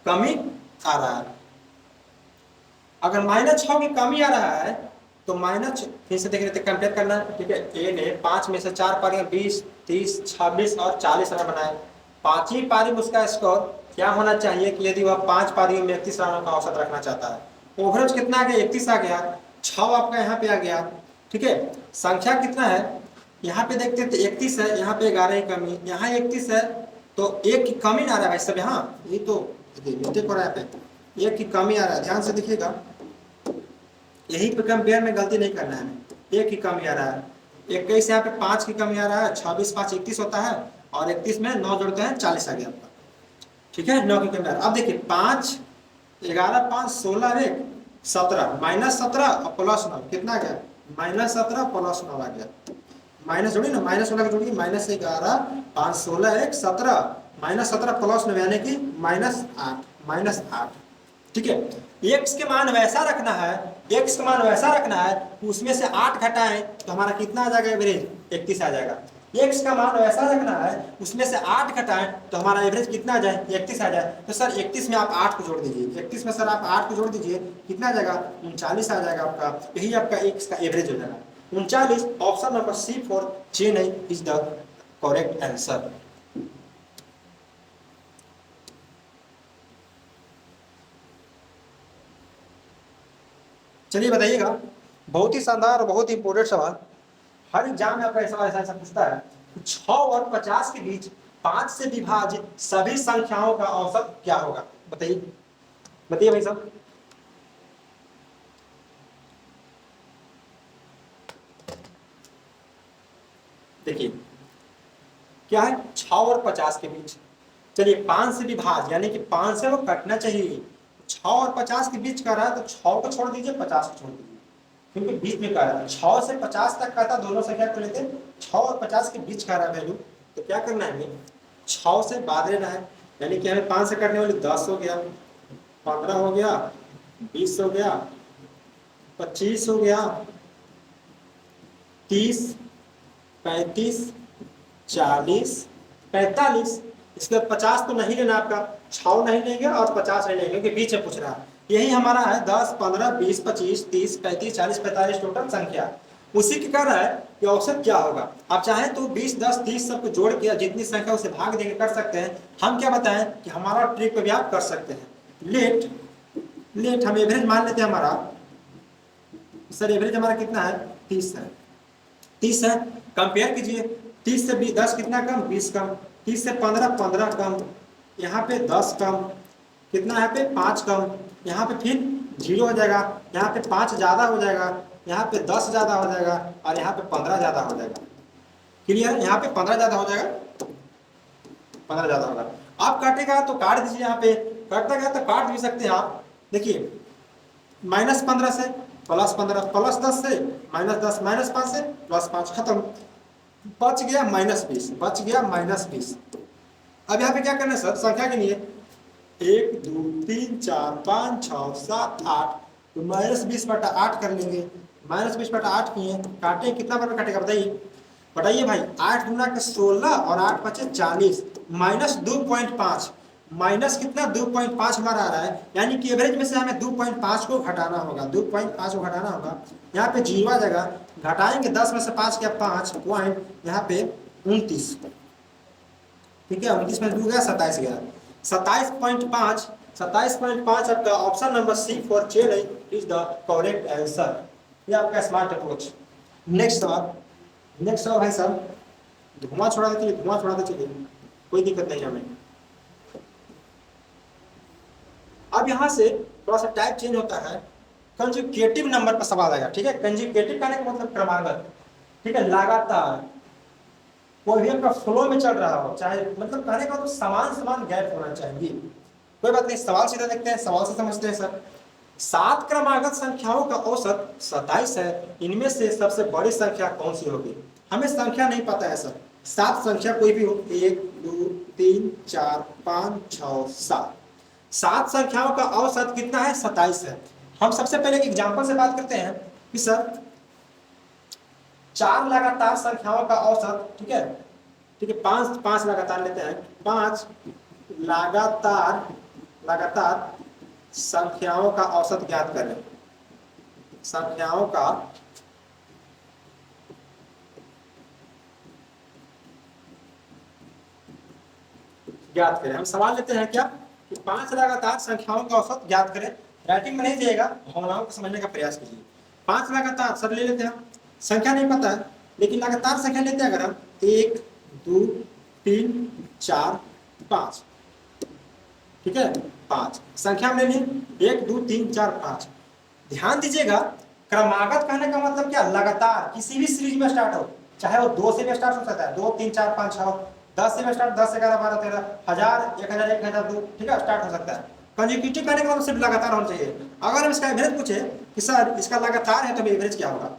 कमी आ रहा है। अगर -6 की कमी आ रहा है तो माइनस फिर से देख रहे थे कंपेयर करना, ठीक है। ए ने 5 में से 4 पारी 20, 30, 26 और 40 रन बनाए। 5वीं पारी में उसका स्कोर क्या होना चाहिए कि यदि वह 5 पारियों में 31 रनों का औसत रखना चाहता है। ओवरेज कितना आ गया, 31 आ गया, 6 आपका यहाँ पे आ गया, ठीक है। संख्या कितना है यहाँ पे देखते थे 31 है, यहाँ पे 11 की कमी, यहाँ 31 है तो 1 की कमी ना आ रहा है भाई सब, यहाँ ये तो मिस्टेक हो रहा है, 1 की कमी आ रहा है, ध्यान से देखिएगा। यही पे कंपेयर में गलती नहीं करना है, 1 की कमी आ रहा है, 21 यहाँ पे 5 की कमी आ रहा है, 26 5 31 होता है और 31 में 9 जोड़ते हैं 40 आ गया आपका, ठीक है। 9 की कमी आ रहा है। अब देखिए 5 11 5 16 1 17 -17 और +9 कितना आ गया, -17 +9 आ गया। माइनस जोड़िए ना, माइनस वाला जोड़िए, -11 5 16 1 17 -17 +9 यानी कि -8, ठीक है। x के मान वैसा रखना है, x का मान वैसा रखना है, उसमें से 8 घटाएं तो हमारा कितना आ जाएगा एवरेज, 31 आ जाएगा। x का मान वैसा रखना है, उसमें से 8 घटाएं तो हमारा एवरेज कितना आ जाए, 31 आ जाए। तो सर 31 में आप 8 को जोड़ दीजिए, 31 में सर आप 8 को जोड़ दीजिए, कितना आ जाएगा, 39 आ जाएगा आपका। यही आपका x का एवरेज हो जाएगा 39। Option number C for Chennai is the correct answer. चलिए बताइएगा, बहुत ही शानदार और बहुत ही इंपोर्टेंट सवाल, हर एग्जाम में आपका ऐसा पूछता है। 6 और 50 के बीच 5 से विभाजित सभी संख्याओं का औसत क्या होगा, बताइए बताइए भाई साहब। देखिए क्या है, 6 और 50 के बीच, चलिए 5 से विभाज यानी कि 5 से वो कटना चाहिए, 6 और 50 के बीच का रहा है तो 6 को छोड़ दीजिए, 50 को छोड़ दीजिए, क्योंकि बीच में का रहा है, 6 से 50 तक का था, दोनों संख्या को लेते 6 और 50 के बीच का रहा वैल्यू, तो क्या करना है हमें, 6 से बाद लेना है, यानी कि हमें 5 से कटने वाली 10 हो गया, 15 हो गया, 20 हो गया, 25 हो गया, 30 35 40 45, इसके बाद 50 तो नहीं लेना आपका, 6 नहीं लेंगे और 50 नहीं लेंगे क्योंकि बीच में पूछ रहा है। यही हमारा है 10 15 20 25 30 35 40 45 टोटल संख्या, उसी की कह रहा है कि औसत क्या होगा। आप चाहें तो 20 10 30 सबको जोड़ के जितनी संख्या उसे भाग देके कर सकते हैं। हम क्या बताएं कि हमारा ट्रिक पे भी आप कर सकते हैं। लेट हम एवरेज मान लेते हैं हमारा, सर एवरेज हमारा कितना है, 30 है, 30 है, कंपेयर कीजिए, 30 से 10 कितना कम, 20 कम, 30 से 15 15 कम, यहाँ पे 10 कम, कितना यहाँ पे 5 कम, यहाँ पे फिर 0 हो जाएगा, यहाँ पे 5 ज़्यादा हो जाएगा, यहाँ पे 10 ज़्यादा हो जाएगा और यहाँ पे 15 ज़्यादा हो जाएगा। क्लियर, यहाँ पे 15 ज़्यादा हो जाएगा, 15 ज़्यादा होगा। आप काटेगा तो काट दीजिए, यहाँ पे कटता गया तो काट भी सकते हैं आप। देखिए -15 से +15, +10 से -10, -5 से +5, खत्म, बच गया -20, बच गया -20। अब यहाँ पे क्या करना है सर, संख्या के लिए 1 2 3 4 5 6 7 8, तो -20/8 कर लेंगे, -20/8 किए, काटे कितना बार में काटेगा बताइए, बताइए भाई, 8 गुना के 16 और 8 5 40, -2.5, माइनस कितना 2.5 हमारा आ रहा है, यानी कि एवरेज में से हमें 2.5 को घटाना होगा, 2.5 को घटाना होगा। यहाँ पे 0 आ जाएगा, घटाएंगे 10 में से 5 क्या 5 पॉइंट, यहाँ पे 29, ठीक है, 29 में 2 गया 27 गया, 27.5, 27.5 आपका option number C for Chennai is the correct answer. ये आपका स्मार्ट अप्रोच। नेक्स्ट सवाल, नेक्स्ट सवाल भाई साहब, धुआं छोड़ा देते चलिए, धुआं छोड़ा देते चलिए, कोई दिक्कत नहीं हमें। अब यहाँ से थोड़ा सा टाइप चेंज होता है, कंजुगेटिव नंबर पर सवाल आएगा, ठीक है। कंजुगेटिव कहने का मतलब क्रमागत, ठीक है, लगातार कोई भी आपका फ्लो में चल रहा हो, चाहे मतलब कहने का तो समान समान गैप होना चाहिए। कोई बात नहीं, सवाल सीधा देखते हैं, सवाल से समझते हैं सर। 7 क्रमागत संख्याओं का औसत 27 है, इनमें से सबसे बड़ी संख्या कौन सी होगी। हमें संख्या नहीं पता है सर, 7 संख्या कोई भी हो, 1 2 3 4 5 6 7, 7 संख्याओं का औसत कितना है, 27 है। हम सबसे पहले एक एग्जाम्पल से बात करते हैं कि सर 4 लगातार संख्याओं का औसत, ठीक है, ठीक है, 5 लगातार लेते हैं, 5 लगातार संख्याओं का औसत ज्ञात करें। संख्याओं का ज्ञात करें। हम सवाल लेते हैं क्या कि 5 लगातार संख्याओं का औसत ज्ञात करें। राइटिंग में नहीं दिएगा, भावनाओं को समझने का प्रयास कीजिए। 5 लगातार सब ले लेते हैं, संख्या नहीं पता है लेकिन लगातार संख्या लेते हैं अगर हम 1 2 3 4 5, ठीक है 5 संख्या में लेंगे 1 2 3 4 5। ध्यान दीजिएगा क्रमागत कहने का मतलब क्या, लगातार किसी भी सीरीज में स्टार्ट हो, चाहे वो 2 से भी स्टार्ट हो सकता है, 2 3 4 5 6, 10 से भी स्टार्ट, 10 11 12 13 1000 1000 1000 2, ठीक है स्टार्ट हो सकता है। कंसेक्यूटिव कहने का मतलब सिर्फ लगातार होना चाहिए। अगर हम इसका एवरेज पूछे कि सर इसका लगातार है तो एवरेज क्या होगा,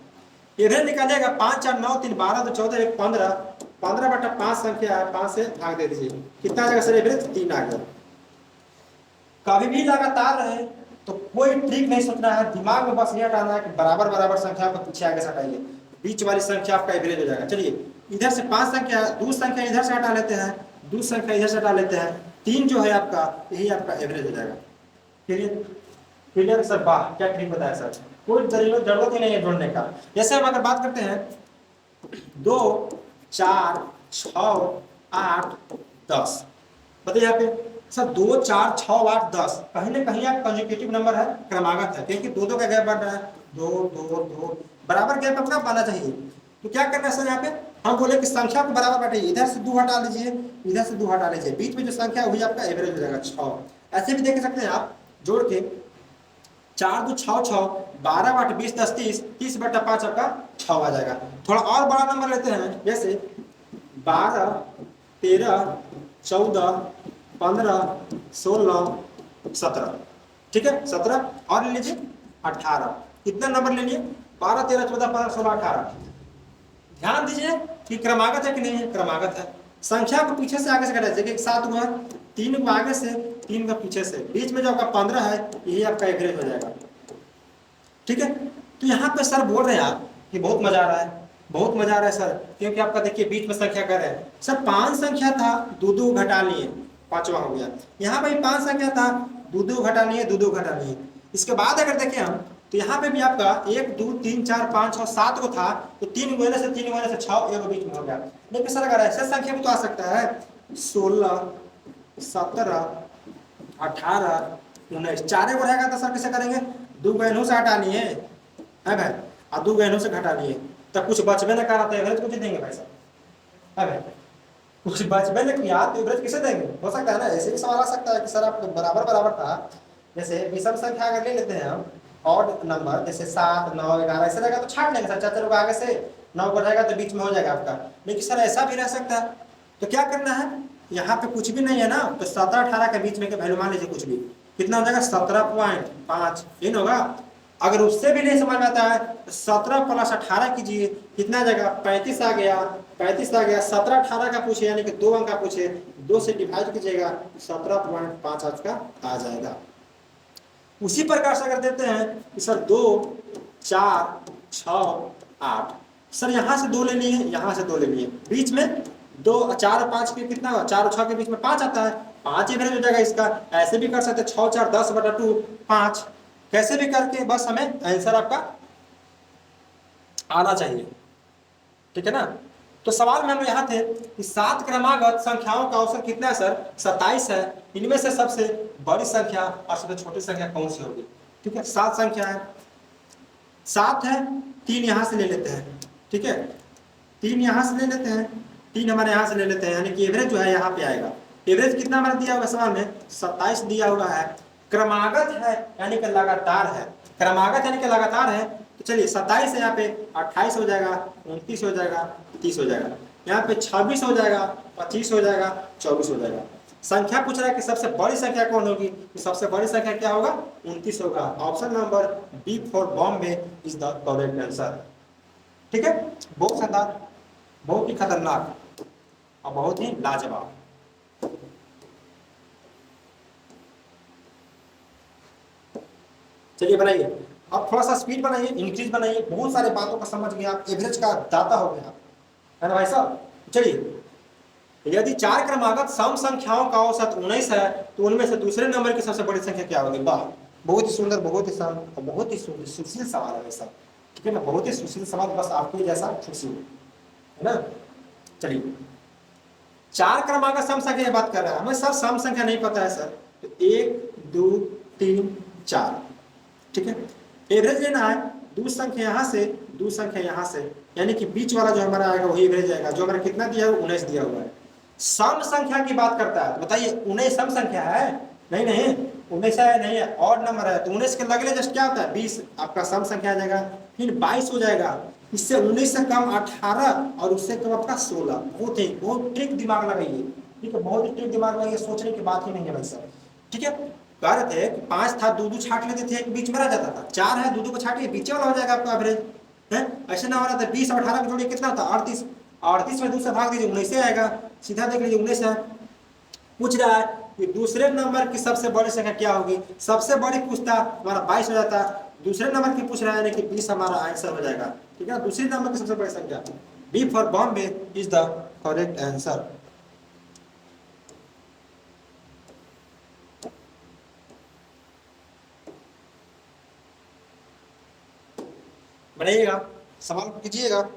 एवरेज निकालिएगा 5 4 9 3 12 2 14 1 15, 15 बटा 5 संख्या है, 5 से भाग दे दीजिए, कितना आ जाएगा सर एवरेज 3 आ गया। कभी भी लगातार रहे तो कोई ट्रिक नहीं सोचना है, दिमाग में बस ये हटाना है कि बराबर बराबर संख्या को पीछे आगे से हटाइए, बीच वाली संख्या आपका एवरेज हो जाएगा। चलिए इधर से 5 संख्या, 2 संख्या इधर से हटा लेते हैं, 2 संख्या इधर से हटा लेते हैं, 3 जो है आपका यही आपका एवरेज हो जाएगा। क्लियर क्लियर सर, वाह क्या ट्रिक बताया सर, कोई जरूरत ही नहीं है जोड़ने का। जैसे हम अगर बात करते हैं 2 4 6 8 10, बताइए यहाँ पे सर 2 4 6 8 10 कहीं ना कहीं आप कंसेक्यूटिव नंबर है, क्रमागत है, क्योंकि 2 2 का गैप बढ़ रहा है, 2 2 2 बराबर गैप अपना पाना चाहिए। तो क्या करना है सर यहाँ पे हम बोले कि संख्या को बराबर बांटिए, इधर से 2 हटा लीजिए, इधर से 2 हटा लीजिए, बीच में जो संख्या वही आपका एवरेज हो जाएगा 6। ऐसे भी देख सकते हैं आप जोड़ के 4 2 6 6, 12 बटा 20 10 30, 30 बटा 5 आपका 6 आ जाएगा। थोड़ा और बड़ा नंबर लेते हैं, जैसे 12 13 14 15 16 17, ठीक है 17 और ले लीजिए 18, कितना नंबर ले लिए 12 13 14 15 16 18। ध्यान दीजिए कि क्रमागत है कि नहीं है, क्रमागत है। संख्या को पीछे से आगे से घटा दीजिए, 7 हुआ 3 को आगे से 3 का पीछे से, बीच में जो आपका 15 है यही आपका एवरेज हो जाएगा, ठीक है। तो यहाँ पे सर बोल रहे हैं आप कि बहुत मजा आ रहा है, बहुत मजा आ रहा है सर, क्योंकि आपका देखिए बीच में संख्या कर रहे हैं सर, 5 संख्या था 2 2 घटा लिए 5वां हो गया, यहाँ पे 5 संख्या था 2 2 घटा लिए 2 2 घटा लिए। इसके बाद अगर देखें हम तो यहाँ पे भी आपका 1 2 3 4 5 6 7 को था, तो 3 गुणे से 3 गुणे से 6 एक बीच में हो गया। लेकिन सर अगर ऐसे संख्या भी तो आ सकता है 16 17 18 19, 4 को रहेगा तो सर कैसे करेंगे, 2 गहनों से हटा लिए है भाई, और 2 गहनों से घटा लिए, तब कुछ बचबे न करा तो एवरेज कुछ देंगे भाई साहब, है भाई कुछ बचबे न किया तो एवरेज किसे देंगे। हो सकता है ना ऐसे भी सवाल आ सकता है कि सर आप बराबर बराबर था, जैसे विषम संख्या अगर ले लेते हैं हम ऑड नंबर, जैसे 7 9 11 ऐसे रहेगा तो छाट लेंगे सर, 4 आगे से 9 को रहेगा तो बीच में हो जाएगा आपका। लेकिन सर ऐसा भी रह सकता है, तो क्या करना है, यहाँ पे कुछ भी नहीं है ना, तो 17 18 के बीच में का वैल्यू मान लीजिए कुछ भी, कितना हो जाएगा 17.5 इन होगा। अगर उससे भी नहीं समझ में आता है तो 17 + 18 कीजिए, कितना आ जाएगा 35 आ गया, 35 आ गया। 17 18 का पूछे यानी कि 2 अंक का पूछे, 2 से डिवाइड कीजिएगा 17.5 आपका आ जाएगा। उसी प्रकार से अगर देते हैं कि सर 2 4 6 8, सर यहाँ से 2 ले लिए, यहाँ से 2 ले लिए, बीच में 2 4 और 5 के कितना, 4 और 6 के बीच में 5 आता है, 5 एवरेज हो जाएगा इसका। ऐसे भी कर सकते हैं 6 4 10 बटा 2 5, कैसे भी करके बस हमें आंसर आपका आना चाहिए, ठीक है ना। तो सवाल में हम यहाँ थे कि 7 क्रमागत संख्याओं का औसत कितना है सर 27 है, इनमें से सबसे बड़ी संख्या और सबसे छोटी संख्या कौन सी होगी, ठीक है 7 संख्या है, 7 है, 3 यहाँ से ले लेते हैं, ठीक है 3 यहाँ से ले लेते हैं, 3 हमारे यहाँ से ले लेते हैं, यानी कि एवरेज जो है यहाँ पे आएगा। एवरेज कितना हमारा दिया हुआ सवाल में 27 दिया हुआ है, क्रमागत है यानी कि लगातार है, क्रमागत यानी कि लगातार है। तो चलिए 27 है, यहाँ पे 28 हो जाएगा, 29 हो जाएगा, 30 हो जाएगा, यहाँ पे 26 हो जाएगा, 25 हो जाएगा, 24 हो जाएगा। संख्या पूछ रहा है कि सबसे बड़ी संख्या कौन होगी, तो सबसे बड़ी संख्या क्या होगा 29 होगा। Option number B for Bombay is the correct answer, ठीक है। बहुत शानदार, बहुत ही खतरनाक और बहुत ही लाजवाब। चलिए बनाइए, अब थोड़ा सा स्पीड बनाइए, इंक्रीज बनाइए, बहुत सारे बातों को समझ गए आप, एवरेज का दाता हो गए आप, है ना भाई साहब। चलिए यदि 4 क्रमागत सम संख्याओं का औसत 19 है तो उनमें से दूसरे नंबर की सबसे बड़ी संख्या क्या होगी। वाह बहुत ही सुंदर, बहुत ही सरल और बहुत ही सुशील सवाल है वैसा, ठीक है ना, बहुत ही सुशील सवाल, बस आपके जैसा सुशील है ना। चलिए, चार क्रमांक सम संख्या की बात कर रहा है, हमें सर सम संख्या नहीं पता है सर, तो 1 2 3 4, ठीक है। एवरेज लेना है, दो संख्या यहाँ से, दो संख्या यहाँ से, यानी कि बीच वाला जो हमारा आएगा वही एवरेज आएगा, जो हमारा कितना दिया हुआ 19 दिया हुआ है। सम संख्या की बात करता है, बताइए 19 सम संख्या है? नहीं नहीं, 19 है नहीं है, ऑड नंबर है, तो 19 के लगले जस्ट क्या होता है 20, आपका सम संख्या आ जाएगा। फिर 22 हो जाएगा, इससे 19 से कम 18 और उससे कम आपका 16। बहुत ट्रिक दिमाग लगाइए, ठीक है, बहुत ही ट्रिक दिमाग लगाइए, सोचने की बात ही नहीं है भाई साहब, ठीक है। कह रहे थे कि 5 था, दो छाट लेते थे, एक बीच में रह जाता था। 4 है, दो को छाटिए, बीच वाला हो जाएगा आपका एवरेज है। ऐसे ना हो रहा था, 20 और 18 को जोड़िए कितना होता है 38, 38 में 2 से भाग दीजिए 19 आएगा, सीधा देख लीजिए 19 है। पूछ रहा है कि दूसरे नंबर की सबसे बड़ी संख्या क्या होगी, सबसे बड़ी पूछता हमारा 22 हो जाता, दूसरे नंबर की पूछ रहा है कि 20 हमारा आंसर हो जाएगा, ठीक है। दूसरे नंबर की सबसे बड़ी संख्या, B for Bombay is the correct answer. बनाइएगा, सवाल कीजिएगा।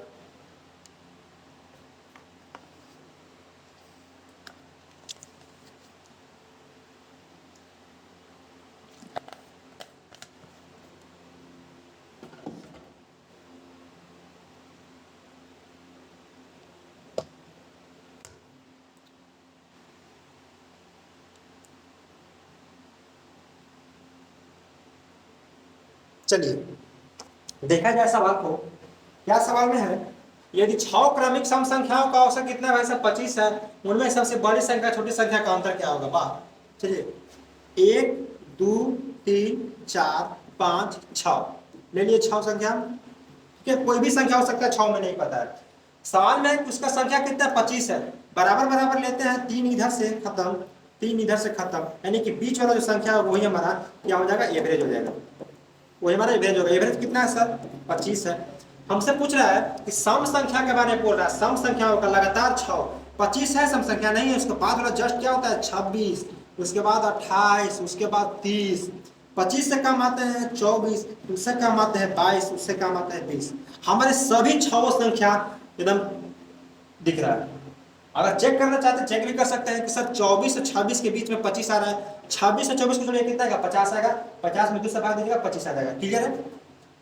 चलिए देखा जाए सवाल को, क्या सवाल में है, यदि 6 क्रमिक सम संख्याओं का औसत कितना है भाई साहब 25 है, उनमें सबसे बड़ी संख्या छोटी संख्या का अंतर क्या होगा। वाह, चलिए 1 2 3 4 5 6 ले लिए 6 संख्या, ठीक है, कोई भी संख्या हो सकता है, 6 में नहीं पता है। सवाल में उसका संख्या कितना 25 है, बराबर बराबर लेते हैं, 3 इधर से खत्म, 3 इधर से खत्म, यानी कि बीच वाला जो संख्या है वही हमारा क्या हो जाएगा, एवरेज हो जाएगा, वही हमारा एवरेज होगा। एवरेज कितना है सर 25 है। हमसे पूछ रहा है कि सम संख्या के बारे में बोल रहा है, सम संख्याओं का लगातार 6, 25 है सम संख्या नहीं है, उसके बाद वाला जस्ट क्या होता है 26, उसके बाद 28, उसके बाद 30, 25 से कम आते हैं 24, उससे कम आते हैं 22, उससे कम आते हैं 20। हमारे सभी 6 संख्या एकदम दिख रहा है। अगर चेक करना चाहते हैं चेक भी कर सकते हैं कि सर 24 से 26 के बीच में 25 आ रहा है, 26 से 24 को जोड़िए कितना आएगा 50 आएगा, 50 में 2 से भाग दीजिएगा 25 आ जाएगा, क्लियर है।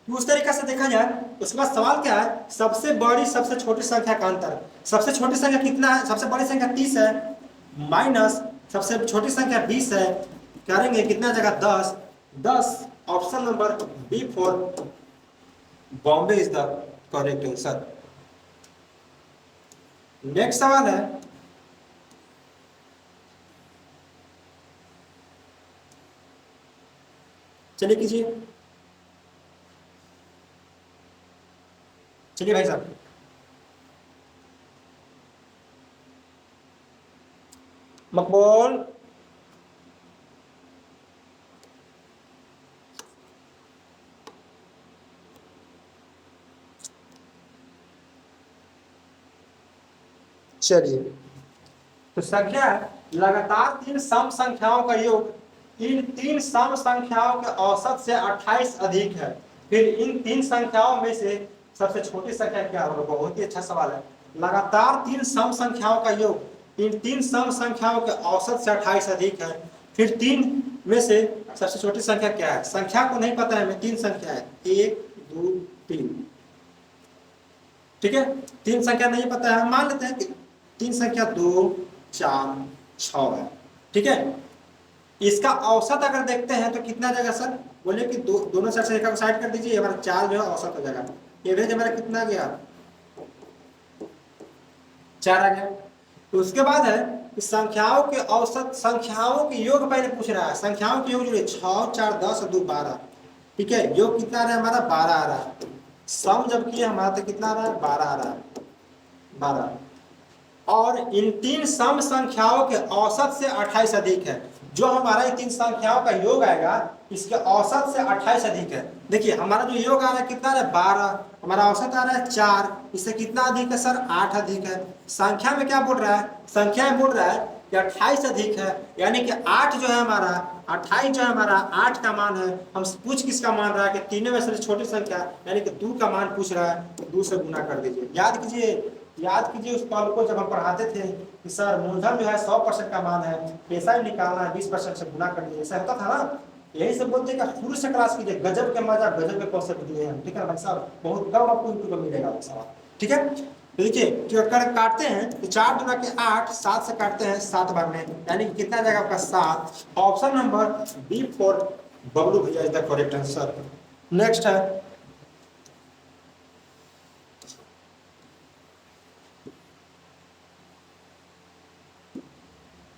तो उस तरीके से देखा जाए, उसके बाद सवाल क्या है, सबसे बड़ी सबसे छोटी संख्या का अंतर। सबसे छोटी संख्या कितना है, सबसे बड़ी संख्या 30 है, माइनस सबसे छोटी संख्या 20 है, करेंगे कितना जगह 10, 10 option number B for Bombay is the correct answer. Next सवाल है, चलिए कीजिए, चलिए भाई साहब। मकबूल, चलिए, तो संख्या लगातार 3 सम संख्याओं का योग इन 3 सम संख्याओं के औसत से 28 अधिक है, फिर इन 3 संख्याओं में से सबसे छोटी संख्या क्या होगा। बहुत ही अच्छा सवाल है। लगातार 3 सम संख्याओं का योग इन 3 सम संख्याओं के औसत से 28 अधिक है, फिर 3 में से सबसे छोटी संख्या क्या है। संख्या को नहीं पता है हमें, 3 संख्या है 1 2 3, ठीक है, 3 संख्या नहीं पता है, मान लेते हैं कि 3 संख्या 2 4 6 है, ठीक है। इसका औसत अगर देखते हैं तो कितना जाएगा सर, बोले कि दोनों साइड संख्या को साइड कर दीजिए, हमारा 4 जो है औसत हो जाएगा, एवरेज हमारा कितना गया 4 आ गया। तो उसके बाद है कि संख्याओं के औसत, संख्याओं के योग पहले पूछ रहा है, संख्याओं के योग जो 6 4 10 2 12, ठीक है, योग कितना आ रहा है हमारा 12 आ रहा है, सम जब किया हमारा तो कितना आ रहा है 12 आ रहा है 12, और इन 3 सम संख्याओं के औसत से 28 अधिक है। जो हमारा इन 3 संख्याओं का योग आएगा इसके औसत से 28 अधिक है। देखिए हमारा जो योग आ रहा है कितना है 12, हमारा औसत आ रहा है 4, इससे कितना अधिक है सर 8 अधिक है। संख्या में क्या बोल रहा है, संख्या में बोल रहा है कि 28 अधिक है, यानी कि 8 जो है हमारा 28 जो है हमारा 8 का मान है। हम पूछ किसका मान रहा है कि तीनों में सबसे छोटी संख्या यानी कि 2 का मान पूछ रहा है, तो 2 से गुना कर दीजिए। याद कीजिए उस पल को जब हम पढ़ाते थे कि सर मूलधन जो है 100% का मान है, पैसा ही निकालना है 20% से गुना कर दीजिए, ऐसा होता था ना। यही सब बोलते हैं कि शुरू से क्लास कीजिए, गजब के मजा गजब के कॉन्सेप्ट दिए हैं, ठीक है भाई साहब, बहुत कम आपको यूट्यूब में मिलेगा भाई साहब, ठीक है। तो देखिए काटते हैं तो 4 दूना के 8, 7 से काटते हैं 7 बार में, यानी कि कितना जाएगा आपका 7। Option number B for Bablu भैया is the correct answer. Next है,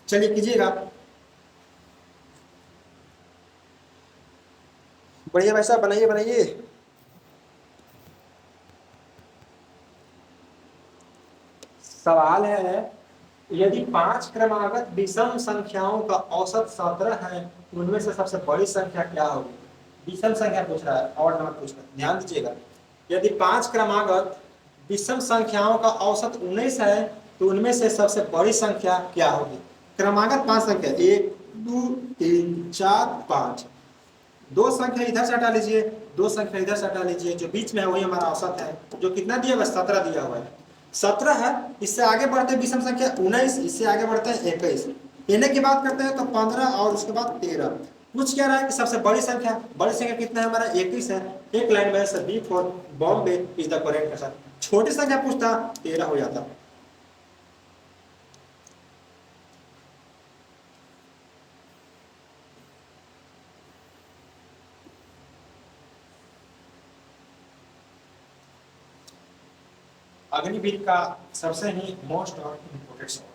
चलिए कीजिएगा, बढ़िया भाई साहब, बनाइए बनाइए। सवाल है, यदि 5 क्रमागत विषम संख्याओं का औसत 17 है, उनमें से सबसे बड़ी संख्या क्या होगी? विषम संख्या पूछ रहा है और नंबर पूछ रहा है, ध्यान दीजिएगा। यदि 5 क्रमागत विषम संख्याओं का औसत 19 है, तो उनमें से सबसे बड़ी संख्या क्या होगी? क्रमागत 5 संख्या 1 2 3 4 5, 2 संख्या इधर से हटा लीजिए, 2 संख्या इधर से हटा लीजिए, जो बीच में है वही हमारा औसत है, जो कितना दिया हुआ है? 17 दिया हुआ है। 17 है, इससे आगे बढ़ते हैं विषम संख्या 19, इससे आगे बढ़ते हैं 21, इन्हें की बात करते हैं तो 15 और उसके बाद 13। पूछ क्या रहा है कि सबसे बड़ी संख्या कितना है हमारा? 21 है। एक लाइन में से B for Bombay is the correct answer. छोटी संख्या पूछता 13 हो जाता। अग्निवीर का सबसे ही मोस्ट और इम्पोर्टेंट सवाल,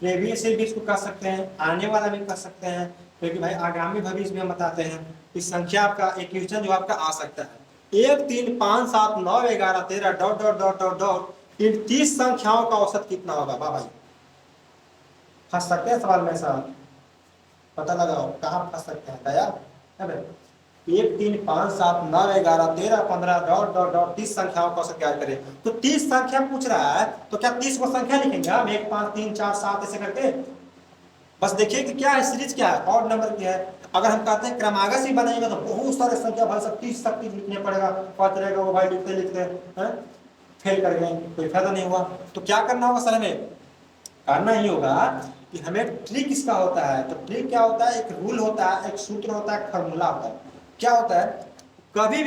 प्रीवियस ईयर भी इसको कर सकते हैं, आने वाला भी कर सकते हैं, क्योंकि भाई आगामी भविष्य में हम बताते हैं कि संख्या आपका एक क्वेश्चन जो आपका आ सकता है 1 3 5 7 9 11 13 dot dot dot dot dot in 30 संख्याओं का औसत कितना होगा? वाह भाई, फंस सकते हैं सवाल में साहब, पता लगाओ कहाँ फंस सकते हैं दया है भाई। 1 3 5 7 9 11 13 15 डॉट डॉट डॉट 30 संख्याओं का औसत ज्ञात करें। तो 30 संख्या पूछ रहा है, तो क्या 30 को संख्या लिखेंगे हम 1 5 3 4 7 ऐसे करके? बस देखिए कि क्या है, सीरीज क्या है, ऑड नंबर की है। अगर हम कहते हैं क्रमागत ही बनाएंगे तो बहुत सारे संख्या भाई सब 30 तक लिखने पड़ेगा, पता रहेगा वो भाई लिखते लिखते फेल कर गए, कोई फायदा नहीं हुआ। तो क्या करना होगा सर, हमें करना ही होगा कि हमें ट्रिक इसका होता है। तो ट्रिक क्या होता है? एक रूल होता है, एक सूत्र होता है, फॉर्मूला होता है। क्या होता है? कभी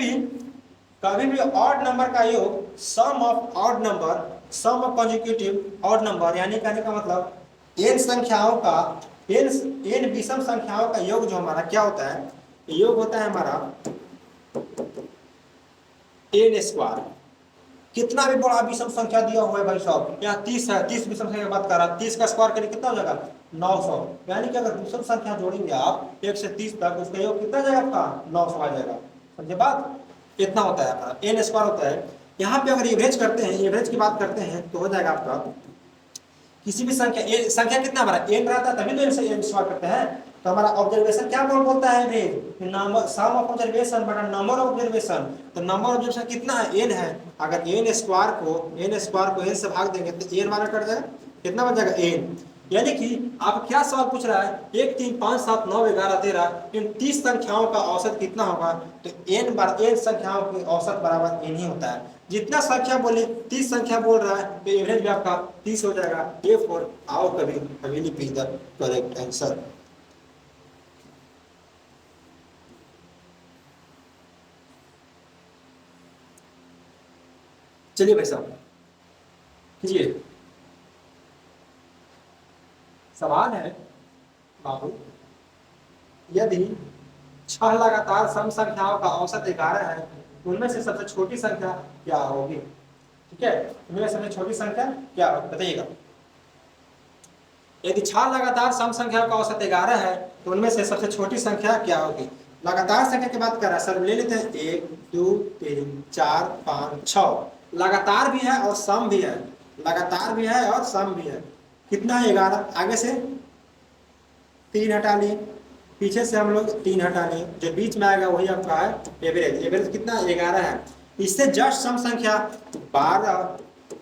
भी ऑड नंबर का योग sum of odd number, sum of consecutive odd number, यानी कहने का मतलब n संख्याओं का n विषम संख्याओं का योग जो हमारा क्या होता है? योग होता है हमारा n स्क्वायर। कितना भी बड़ा विषम संख्या दिया हुआ है भाई साहब, यहाँ 30 है, 30 विषम संख्या की बात कर रहा है, 30 का स्क्वायर करिए कितना हो जाएगा? 900। यानी कि अगर विषम संख्या जोड़ेंगे आप 1 से 30 तक, उसका योग कितना जाएगा आपका? 900 आ जाएगा। समझे बात? इतना होता है हमारा n स्क्वायर होता है। यहाँ पे अगर एवरेज करते हैं, एवरेज की बात करते हैं तो हो जाएगा आपका किसी भी संख्या कितना हमारा n रहता है तभी तो n से n स्क्वायर करते हैं। तो हमारा ऑब्जर्वेशन क्या बोलता है? Average number, sum of observation बटा नंबर ऑफ ऑब्जर्वेशन। तो नंबर ऑफ ऑब्जर्वेशन कितना है? n है। अगर n स्क्वायर को n से भाग देंगे तो n वाला कट जाएगा, कितना बच जाएगा? n। यानी कि आप क्या सवाल पूछ रहा है? 1 3 5 7 9 11 13 इन 30 संख्याओं का औसत कितना होगा? तो n संख्याओं के औसत बराबर n ही होता है। जितना संख्या बोले 30 संख्या बोल रहा है तो एवरेज भी आपका 30 हो जाएगा। ये फॉर आओ कभी बी द करेक्ट आंसर। चलिए भाई साहब कीजिए। सवाल है बाबू, यदि 6 लगातार सम संख्याओं का औसत 11 है, उनमें से सबसे छोटी संख्या क्या होगी? ठीक है, उनमें सबसे छोटी संख्या क्या होगी बताइएगा। यदि 6 लगातार सम संख्याओं का औसत 11 है, तो उनमें से सबसे छोटी संख्या क्या होगी? लगातार संख्या की बात कर रहा है सर, ले लेते हैं 1 2 3 4 5 6। लगातार भी है और सम भी है, लगातार भी है और सम भी है। कितना है? 11। आगे से 3 हटा लिए, पीछे से हम लोग 3 हटा लिए, जो बीच में आएगा वही आपका है एवरेज। एवरेज कितना? 11 है। इससे जस्ट सम संख्या 12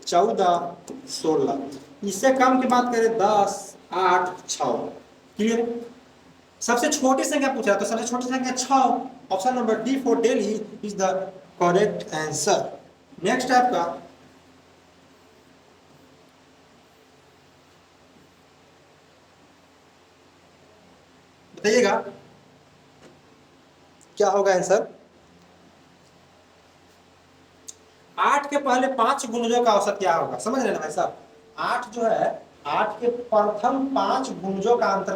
14 16। इससे कम की बात करें 10 8 6। क्लियर। सबसे छोटी संख्या पूछा तो सबसे छोटी संख्या 6। Option number D for Delhi is the correct answer. Next आपका बताइएगा क्या होगा आंसर। 8 के पहले 5 गुणजों का औसत क्या होगा, समझ रहे ना भाई साहब। 8 जो है, 8 के प्रथम 5 गुणजों का अंतर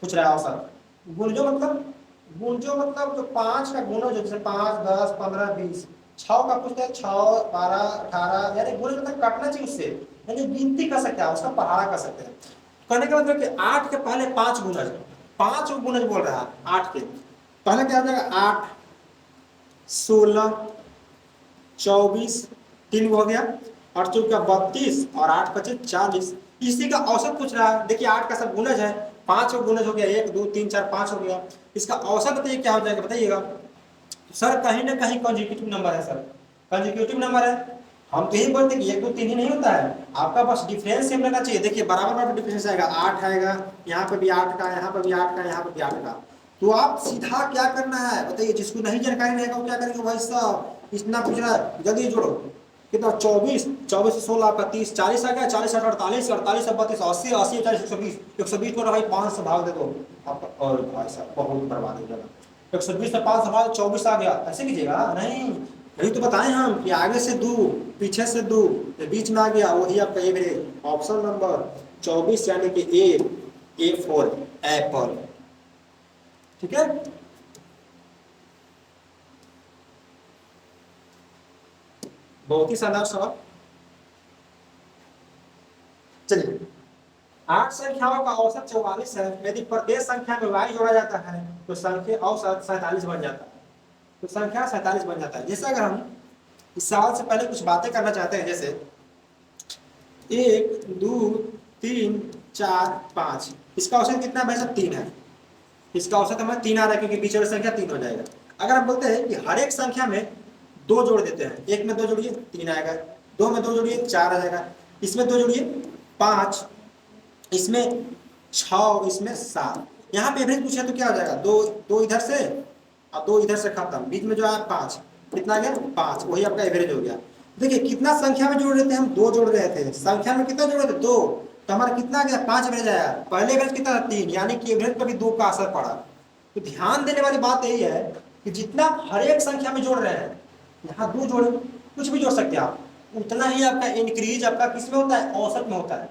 पूछ रहा है औसत। गुणजों मतलब जो 5 का गुणज जैसे 5 10 15 20। 6 का पूछते हैं 6 12 18, यानी गुणज मतलब काटना चाहिए उससे, यानी गिनती कर सकते हैं, उसका पहाड़ा कर सकते हैं। कहने का मतलब कि 8 के पहले 5 गुणज, 5 गुणज बोल रहा है 8 के पहले क्या हो जाएगा। 8 16 24 3 हो गया, और 4 32 और 8 25 40। इसी का औसत पूछ रहा है। देखिए 8 का सब गुणज है, 5 का गुणज हो गया 1 2 3 4 5 हो गया। इसका औसत बताइए क्या हो जाएगा, बताइएगा। सर कहीं ना कहीं कंसेक्यूटिव नंबर है, सर कंसेक्यूटिव नंबर है। हम तो यही बोलते हैं कि 1 2 3 ही नहीं होता है, आपका बस डिफरेंस सेम रहना चाहिए। देखिए बराबर बराबर डिफरेंस आएगा, 8 आएगा, यहाँ पे भी 8 का, यहाँ पे भी 8 का, यहाँ पे भी 8 का। तो आप सीधा क्या करना है बताइए, जिसको नहीं जानकारी रहेगा वो क्या करेंगे भाई साहब। इतना पूछ रहा है, जल्दी जोड़ो। कितना 24 24 से 16 आपका 30 40 आ गया, 40 48 48 32 80 80 40 120 120 में भाई 5 से भाग दे दो आपका, और भाई साहब बहुत बर्बाद हो जाएगा। 120 से 5 से भाग 24 आ गया, ऐसे कीजिएगा नहीं। यही तो बताएं हम कि आगे से 2 पीछे से 2 बीच में आ गया, वही आपका एवरेज। ऑप्शन नंबर 24 यानी कि ए फॉर एप्पल। ठीक है। बहुत ही शानदार सवाल। चलिए 8 संख्याओं का औसत 44 है। यदि प्रत्येक संख्या में y जोड़ा जाता है तो संख्या औसत 47 बन जाता है। तो संख्या 47 बन जाता है। जैसे अगर हम इस सवाल से पहले कुछ बातें करना चाहते हैं, जैसे 1 2 3 4 5, इसका औसत कितना भाई साहब 3 है। इसका औसत हमें 3 आ रहा है क्योंकि बीच वाला संख्या 3 हो जाएगा। अगर हम बोलते हैं कि हर एक संख्या में 2 जोड़ देते हैं, 1 में 2 जोड़िए 3 आएगा, 2 में 2 जोड़िए 4 आ जाएगा, इसमें 2 जोड़िए 5, इसमें 6, इसमें 7। यहाँ पे एवरेज पूछे तो क्या हो जाएगा, 2 इधर से और 2 इधर से खत्म, बीच में जो है 5, कितना आ गया 5, वही आपका एवरेज हो गया। देखिए कितना संख्या में जोड़ रहे थे हम, 2 जोड़ रहे थे। संख्या में कितना जोड़ रहे थे 2, तो हमारा कितना आ गया 5 एवरेज आया। पहले एवरेज कितना था 3, यानी कि एवरेज पर भी 2 का असर पड़ा। तो ध्यान देने वाली बात यही है कि जितना हर एक संख्या में जोड़ रहे हैं, यहाँ 2 जोड़े, कुछ भी जोड़ सकते हैं आप, उतना ही आपका इंक्रीज आपका किस में होता है, औसत में होता है।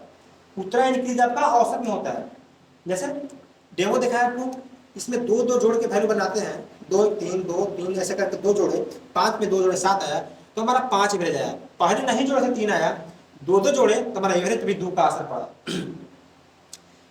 उतना इंक्रीज आपका औसत में होता है। जैसे डेमो देखा है आपको, इसमें 2 2 जोड़ के वैल्यू बनाते हैं, 2 3 2 3 ऐसे करके 2 जोड़े, 5 में 2 जोड़े 7 आया, तो हमारा 5 एवरेज आया। पहले नहीं जोड़े थे 3 आया, 2 2 जोड़े तो हमारा एवरेज भी 2 का असर पड़ा।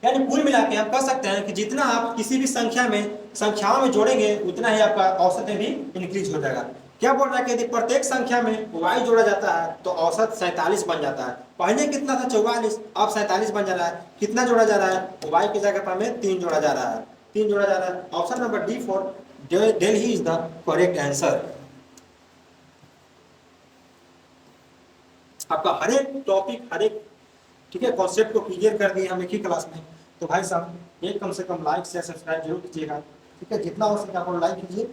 यानी कुल मिला के हम कह सकते हैं कि जितना आप किसी भी संख्याओं में जोड़ेंगे उतना ही आपका औसत में भी इंक्रीज हो जाएगा। क्या बोल रहा है कि यदि प्रत्येक संख्या में y जोड़ा जाता है तो औसत 47 बन जाता है। पहले कितना था 44, अब 47 बन जा रहा है। कितना जोड़ा जा रहा है, y की जगह पर हमें 3 जोड़ा जा रहा है, 3 जोड़ा जा रहा है। Option number D for Delhi is the correct answer. आपका हर एक टॉपिक, हर एक ठीक है कॉन्सेप्ट को क्लियर कर दिए हम एक ही क्लास में। तो भाई साहब एक कम से कम लाइक शेयर सब्सक्राइब जरूर कीजिएगा। ठीक है, जितना हो सके आप लाइक कीजिए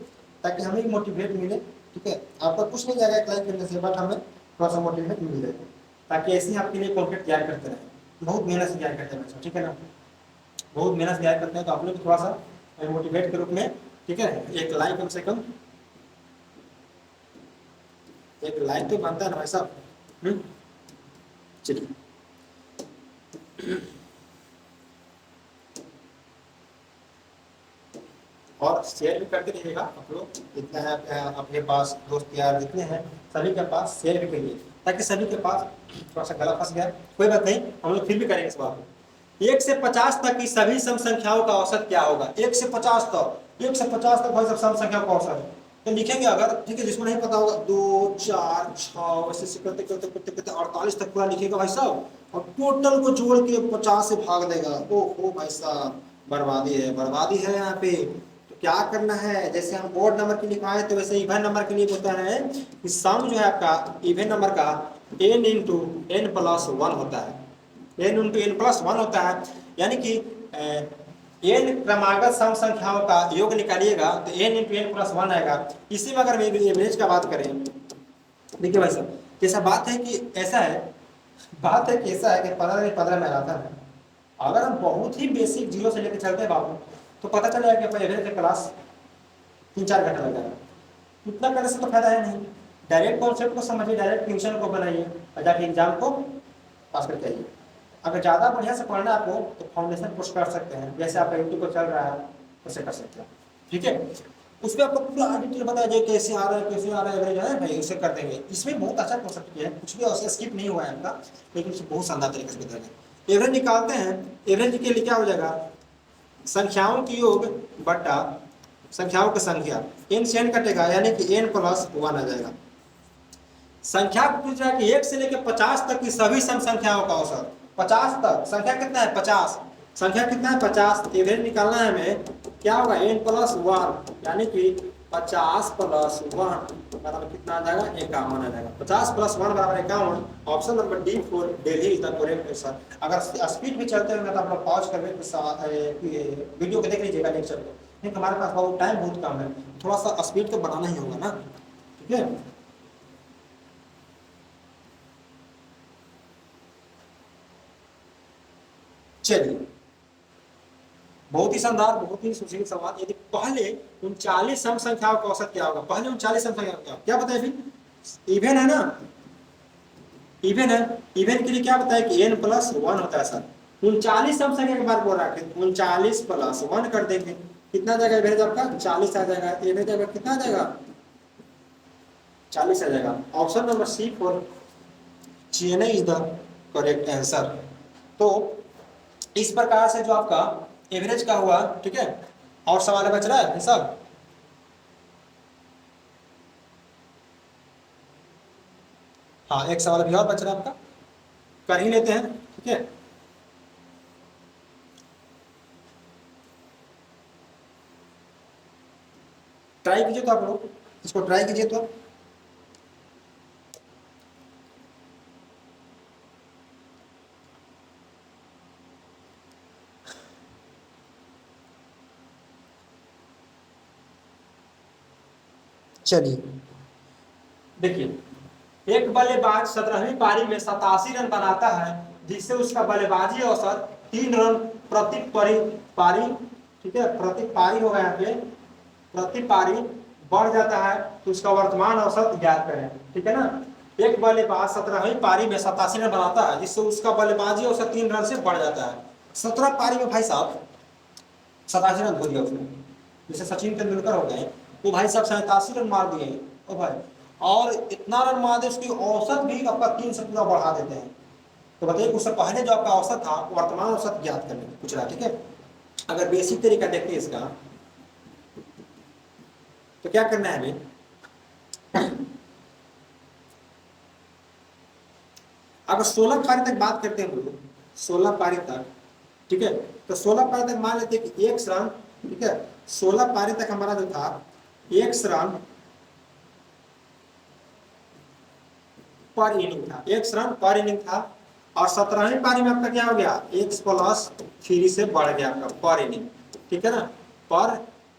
ताकि हमें भी मोटिवेट मिले। ठीक है, आपका कुछ नहीं जाएगा एक लाइक करने से, बट हमें थोड़ा सा मोटिवेट मिल जाए, ताकि ऐसे ही आपके लिए कॉन्टेंट तैयार करते रहें। बहुत मेहनत से तैयार करते हैं, ठीक है ना, बहुत मेहनत से तैयार करते हैं। तो आप लोग थोड़ा सा मोटिवेट के रूप में, ठीक है, एक लाइक कम से कम, एक लाइक तो बनता है ना भाई साहब। चलिए और शेयर भी करते रहिएगा आप लोग, जितना है अपने पास दोस्त यार जितने हैं सभी के पास शेयर भी करिए, ताकि सभी के पास थोड़ा सा गला फंस गया, कोई बात नहीं, हम लोग फिर भी करेंगे इस बार। 1 से 50 तक की सभी सम संख्याओं का औसत क्या होगा। 1 से 50 तक, 1 से 50 तक भाई सब सम संख्याओं का औसत तो लिखेंगे अगर, ठीक है, जिसको नहीं पता होगा 2 4 6 ऐसे करते करते करते करते 48 तक पूरा लिखेगा भाई साहब, और टोटल को जोड़ के 50 से भाग देगा। ओ भाई साहब बर्बादी है, बर्बादी है यहाँ पे। तो क्या करना है, जैसे हम ओड नंबर के लिए लिखवाए तो वैसे इवन नंबर के लिए होता है कि सम जो है आपका इवन नंबर का n × n + 1 होता है। n into n plus one होता है, यानी कि n क्रमागत सम संख्याओं का योग निकालिएगा तो n into n plus one आएगा। इसी में अगर एवरेज का बात करें, देखिए भाई साहब, जैसा बात है कि ऐसा है, बात है कि ऐसा है कि 15 मैराथन है, अगर हम बहुत ही बेसिक जीरो से लेकर चलते हैं बाबू, तो पता चलेगा कि अपना एवरेज क्लास 3-4 घंटा लग जाएगा। उतना करने से तो फायदा है नहीं। डायरेक्ट कॉन्सेप्ट को समझिए, डायरेक्ट ट्यूशन को बनाइए और जाके एग्जाम को पास करके आइए। अगर ज़्यादा बढ़िया से पढ़ना है आपको तो फाउंडेशन कोर्स कर सकते हैं, जैसे आपका यूट्यूब पर चल रहा है वैसे कर सकते हैं, ठीक है। उसमें आपको पूरा डिटेल बताया जाए कैसे आ रहा है, कैसे आ रहा है, एवरेज है भाई, उसे कर देंगे। इसमें बहुत अच्छा कॉन्सेप्ट किया है, कुछ भी उससे स्किप नहीं हुआ है आपका, लेकिन उसे बहुत शानदार तरीके से बताया। एवरेज निकालते हैं, एवरेज के लिए क्या हो जाएगा, संख्याओं की योग बटा संख्याओं की संख्या, n से n कटेगा यानी कि n प्लस वन आ जाएगा। संख्या को पूछ रहा है कि 1 से लेकर 50 तक की सभी सम संख्याओं का औसत, 50 तक संख्या कितना है, 50, संख्या कितना है 50, एवरेज निकालना है हमें, क्या होगा n प्लस वन, यानी कि 50 प्लस वन बराबर कितना आ जाएगा, 51 आ जाएगा। 50 प्लस वन बराबर 51। Option number D for Delhi is the correct answer. अगर स्पीड में चलते हैं तो आप लोग पॉज करके वीडियो को देख लीजिएगा लेक्चर को, लेकिन हमारे पास बहुत टाइम बहुत कम है, थोड़ा सा स्पीड तो बढ़ाना ही होगा ना, ठीक है। चलिए, बहुत ही शानदार, बहुत ही सुशील सवाल। यदि पहले 39 सम संख्याओं का औसत क्या होगा, पहले 39 सम संख्या क्या बताए फिर, इवन है ना, इवन है, इवन के लिए क्या बताया कि n प्लस वन होता है सर। 39 सम संख्या के बाद बोल रहा है 39 प्लस वन कर देंगे, कितना जाएगा एवरेज आपका, 40 आ जाएगा। एवरेज आपका कितना आ जाएगा, 40 आ जाएगा। Option number C for Chennai is the correct answer. तो इस प्रकार से जो आपका एवरेज का हुआ, ठीक है। और सवाल बच रहा है सब, हाँ एक सवाल भी और बच रहा है आपका, कर ही लेते हैं, ठीक है। ट्राई कीजिए तो आप लोग इसको ट्राई कीजिए तो, चलिए देखिए, एक बल्लेबाज 17वीं पारी में 87 रन बनाता है, जिससे उसका बल्लेबाजी औसत 3 रन प्रति पारी, ठीक है, प्रति पारी होगा यहाँ पे, प्रति पारी बढ़ जाता है, तो उसका वर्तमान औसत ज्ञात करें, ठीक है ना। एक बल्लेबाज 17वीं पारी में 87 रन बनाता है, जिससे उसका बल्लेबाजी औसत 3 रन से बढ़ जाता है। 17 पारी में भाई साहब 87 रन हो दिया उसने, जैसे सचिन तेंदुलकर हो गए, वो भाई साहब 87 रन मार दिए ओ भाई, और इतना रन मार दे उसकी औसत भी आपका 3 से पूरा बढ़ा देते हैं। तो बताइए उससे पहले जो आपका औसत था वर्तमान औसत ज्ञात करने को पूछ रहा है, ठीक है। अगर बेसिक तरीका देखते हैं इसका, तो क्या करना है हमें, अगर 16 पारी तक बात करते हैं, 16 पारी तक, ठीक है, तो 16 पारी तक मान लेते हैं कि 1 रन, ठीक है, 16 पारी तक हमारा जो था 1 रन पर इनिंग था, 1 रन पर इनिंग था। और 17वीं पारी में आपका क्या हो गया, x प्लस 3 से बढ़ गया आपका पर इनिंग, ठीक है ना, पर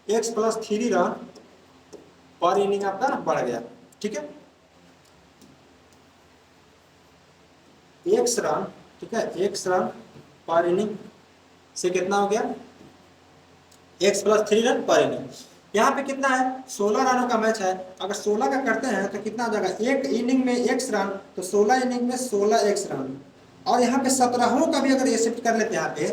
x प्लस 3 रन पर इनिंग आपका बढ़ गया, ठीक है। 1 रन, ठीक है, 1 रन पर इनिंग से कितना हो गया, x प्लस 3 रन पर इनिंग। यहाँ पे कितना है, 16 रनों का मैच है, अगर 16 का करते हैं तो कितना हो जाएगा, एक इनिंग में x रन, तो 16 इनिंग में 16x रन। और यहाँ पे 17 का भी अगर ये शिफ्ट कर लेते हैं, यहाँ पे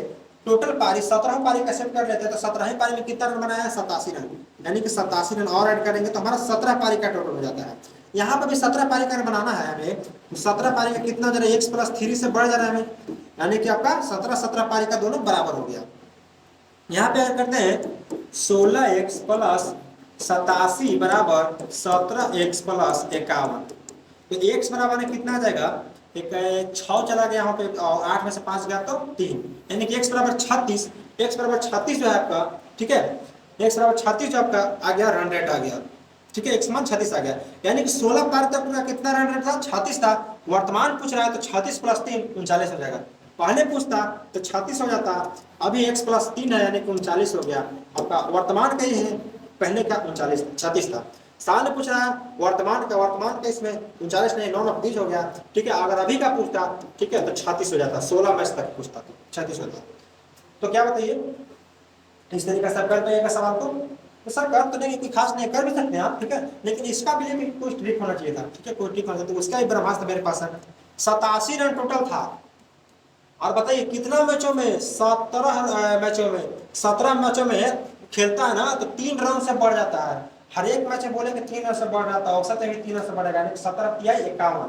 टोटल पारी 17 पारी का शिफ्ट कर लेते हैं, तो 17वीं पारी में कितना रन बनाया है, 87 रन, यानी कि 87 रन और ऐड करेंगे तो हमारा 17 पारी का टोटल हो जाता है। यहाँ पर भी 17 पारी का बनाना है हमें, तो 17 पारी का कितना जा रहा है, x प्लस 3 से बढ़ जा रहा है हमें, यानी कि आपका 17 पारी का दोनों बराबर हो गया। यहाँ पे अगर करते हैं 16x प्लस 87 बराबर 17x प्लस 51, तो x बराबर में कितना आ जाएगा, एक 6 चला गया यहाँ पे और 8 में से 5 गया तो 3, यानी कि x बराबर 36, x बराबर 36 जो है आपका, ठीक है, x बराबर 36 जो आपका आ गया, रन रेट आ गया, ठीक है, x मान 36 आ गया, यानी कि 16 पार तक कितना रन रेट था, 36 था। वर्तमान पूछ रहा है तो 36 प्लस 3 39 हो जाएगा, पहले पूछता तो 36 हो जाता, अभी x प्लस 3 है यानी कि 39 हो गया आपका। वर्तमान का ही है, पहले का 36 था। साल पूछ रहा है वर्तमान का इसमें 39 नहीं 9 20 हो गया, ठीक है। अगर अभी का पूछता, ठीक है, तो 36 हो जाता, 16 मैच तक पूछता तो 36 होता। तो क्या बताइए, इस तरीके से कर पाइएगा सवाल को। तो सर कर तो नहीं, कोई खास नहीं, कर भी सकते हैं आप, ठीक है, लेकिन इसका भी लेकिन कोई ट्रिक होना चाहिए था, ठीक है, कोई ट्रिक होना चाहिए। तो उसका ही ब्रह्मास्त्र मेरे पास है। 87 रन टोटल था, और बताइए कितना मैचों में, 17 मैचों में, 17 मैचों में खेलता है ना, तो 3 रन से बढ़ जाता है। हर एक मैच में बोले कि 3 रन से बढ़ जाता है, औसत में 3 रन से बढ़ेगा, यानी 17 तिहाई 51,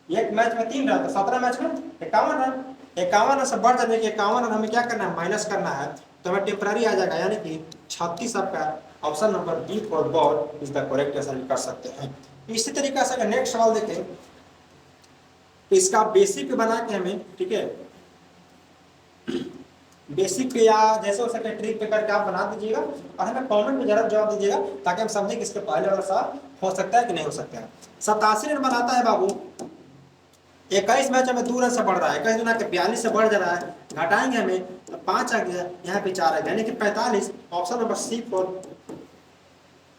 एक मैच में 3 रन, तो 17 मैच में 51 रन। 51 रन से बढ़ जाने के 51 रन हमें क्या करना है, माइनस करना है, तो हमें टेम्पररी आ जाएगा, यानी कि 36 आपका option number B for ball is the correct answer कर सकते हैं। इसी तरीके से अगर नेक्स्ट सवाल देखें तो इसका बेसिक बना के हमें, ठीक है, बेसिक पे या जैसे हो सके ट्रिक पे करके आप बना दीजिएगा और हमें कमेंट में जरूर जवाब दीजिएगा, ताकि हम समझें कि इसके पहले वाला सवाल हो सकता है कि नहीं हो सकता है। 87 रन बनाता है बाबू, 21 मैच में 2 रन से बढ़ रहा है, 21 गुना के 42 से बढ़ जा रहा है, घटाएंगे हमें तो 5 आ गया, यहाँ पे 4 आ गया, यानी कि 45, option number C for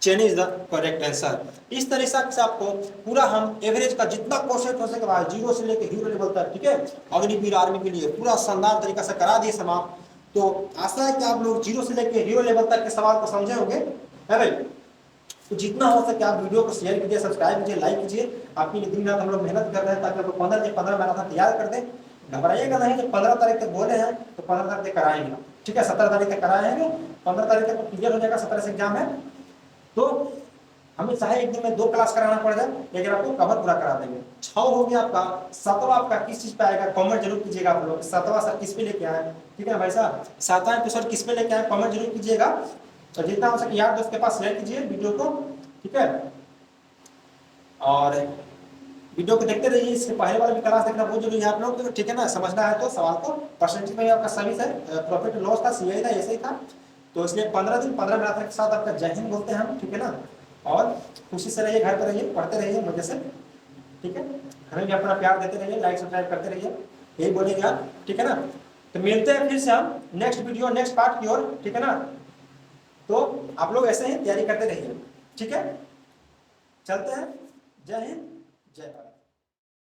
Chennai is the correct answer. इस तरीके से आपको पूरा हम एवरेज का जितना क्वेश्चन हो सके भाई, जीरो से लेकर हीरो लेवल तक, ठीक है, अग्निवीर आर्मी के लिए पूरा शानदार तरीका से करा दिए समाप्त। तो आशा है कि आप लोग जीरो से लेकर हीरो लेवल तक के सवाल को समझे होंगे, है भाई। तो जितना हो सके आप वीडियो को शेयर कीजिए, सब्सक्राइब कीजिए, लाइक कीजिए। आपके लिए दिन रात हम लोग मेहनत कर रहे हैं, ताकि आपको 15 मैराथन तैयार कर दें। घबराइएगा नहीं, जो 15 तारीख तक बोले हैं तो 15 तारीख तक कराएंगे, ठीक है, 17 तारीख तक कराएंगे, 15 तारीख तक क्लियर हो जाएगा, 17 से एग्जाम है। तो हमें चाहे एक दिन में 2 क्लास कराना पड़ जाए, लेकिन आपको कवर पूरा करा देंगे। 6 हो गया आपका, 7वां आपका किस चीज पे आएगा, कमेंट जरूर कीजिएगा आप लोग, 7वां सर किस पे लेके आए, ठीक है भाई साहब, 7वां एपिसोड किस पे लेके आए, कमेंट जरूर कीजिएगा। तो जितना हो सके यार दोस्त के पास शेयर कीजिए वीडियो को, ठीक है, और वीडियो को देखते रहिए। इसके पहले वाला भी क्लास देखना बहुत जरूरी है आप लोग, ठीक है ना, समझना है तो सवाल को। परसेंटेज में आपका सभी है, प्रॉफिट लॉस था, सीआई था, ऐसे ही था। तो इसलिए 15 दिन 15 मैराथन के साथ आपका जय हिंद बोलते हैं हम, ठीक है ना, और खुशी से रहिए, घर पर रहिए, पढ़ते रहिए मजे से, ठीक है, हमें भी अपना प्यार देते रहिए, लाइक सब्सक्राइब करते रहिए, यही बोलेंगे आप, ठीक है ना। तो मिलते हैं फिर से हम नेक्स्ट वीडियो नेक्स्ट पार्ट की ओर, ठीक है ना। तो आप लोग ऐसे ही तैयारी करते रहिए, ठीक है, चलते हैं, जय हिंद, जय भारत।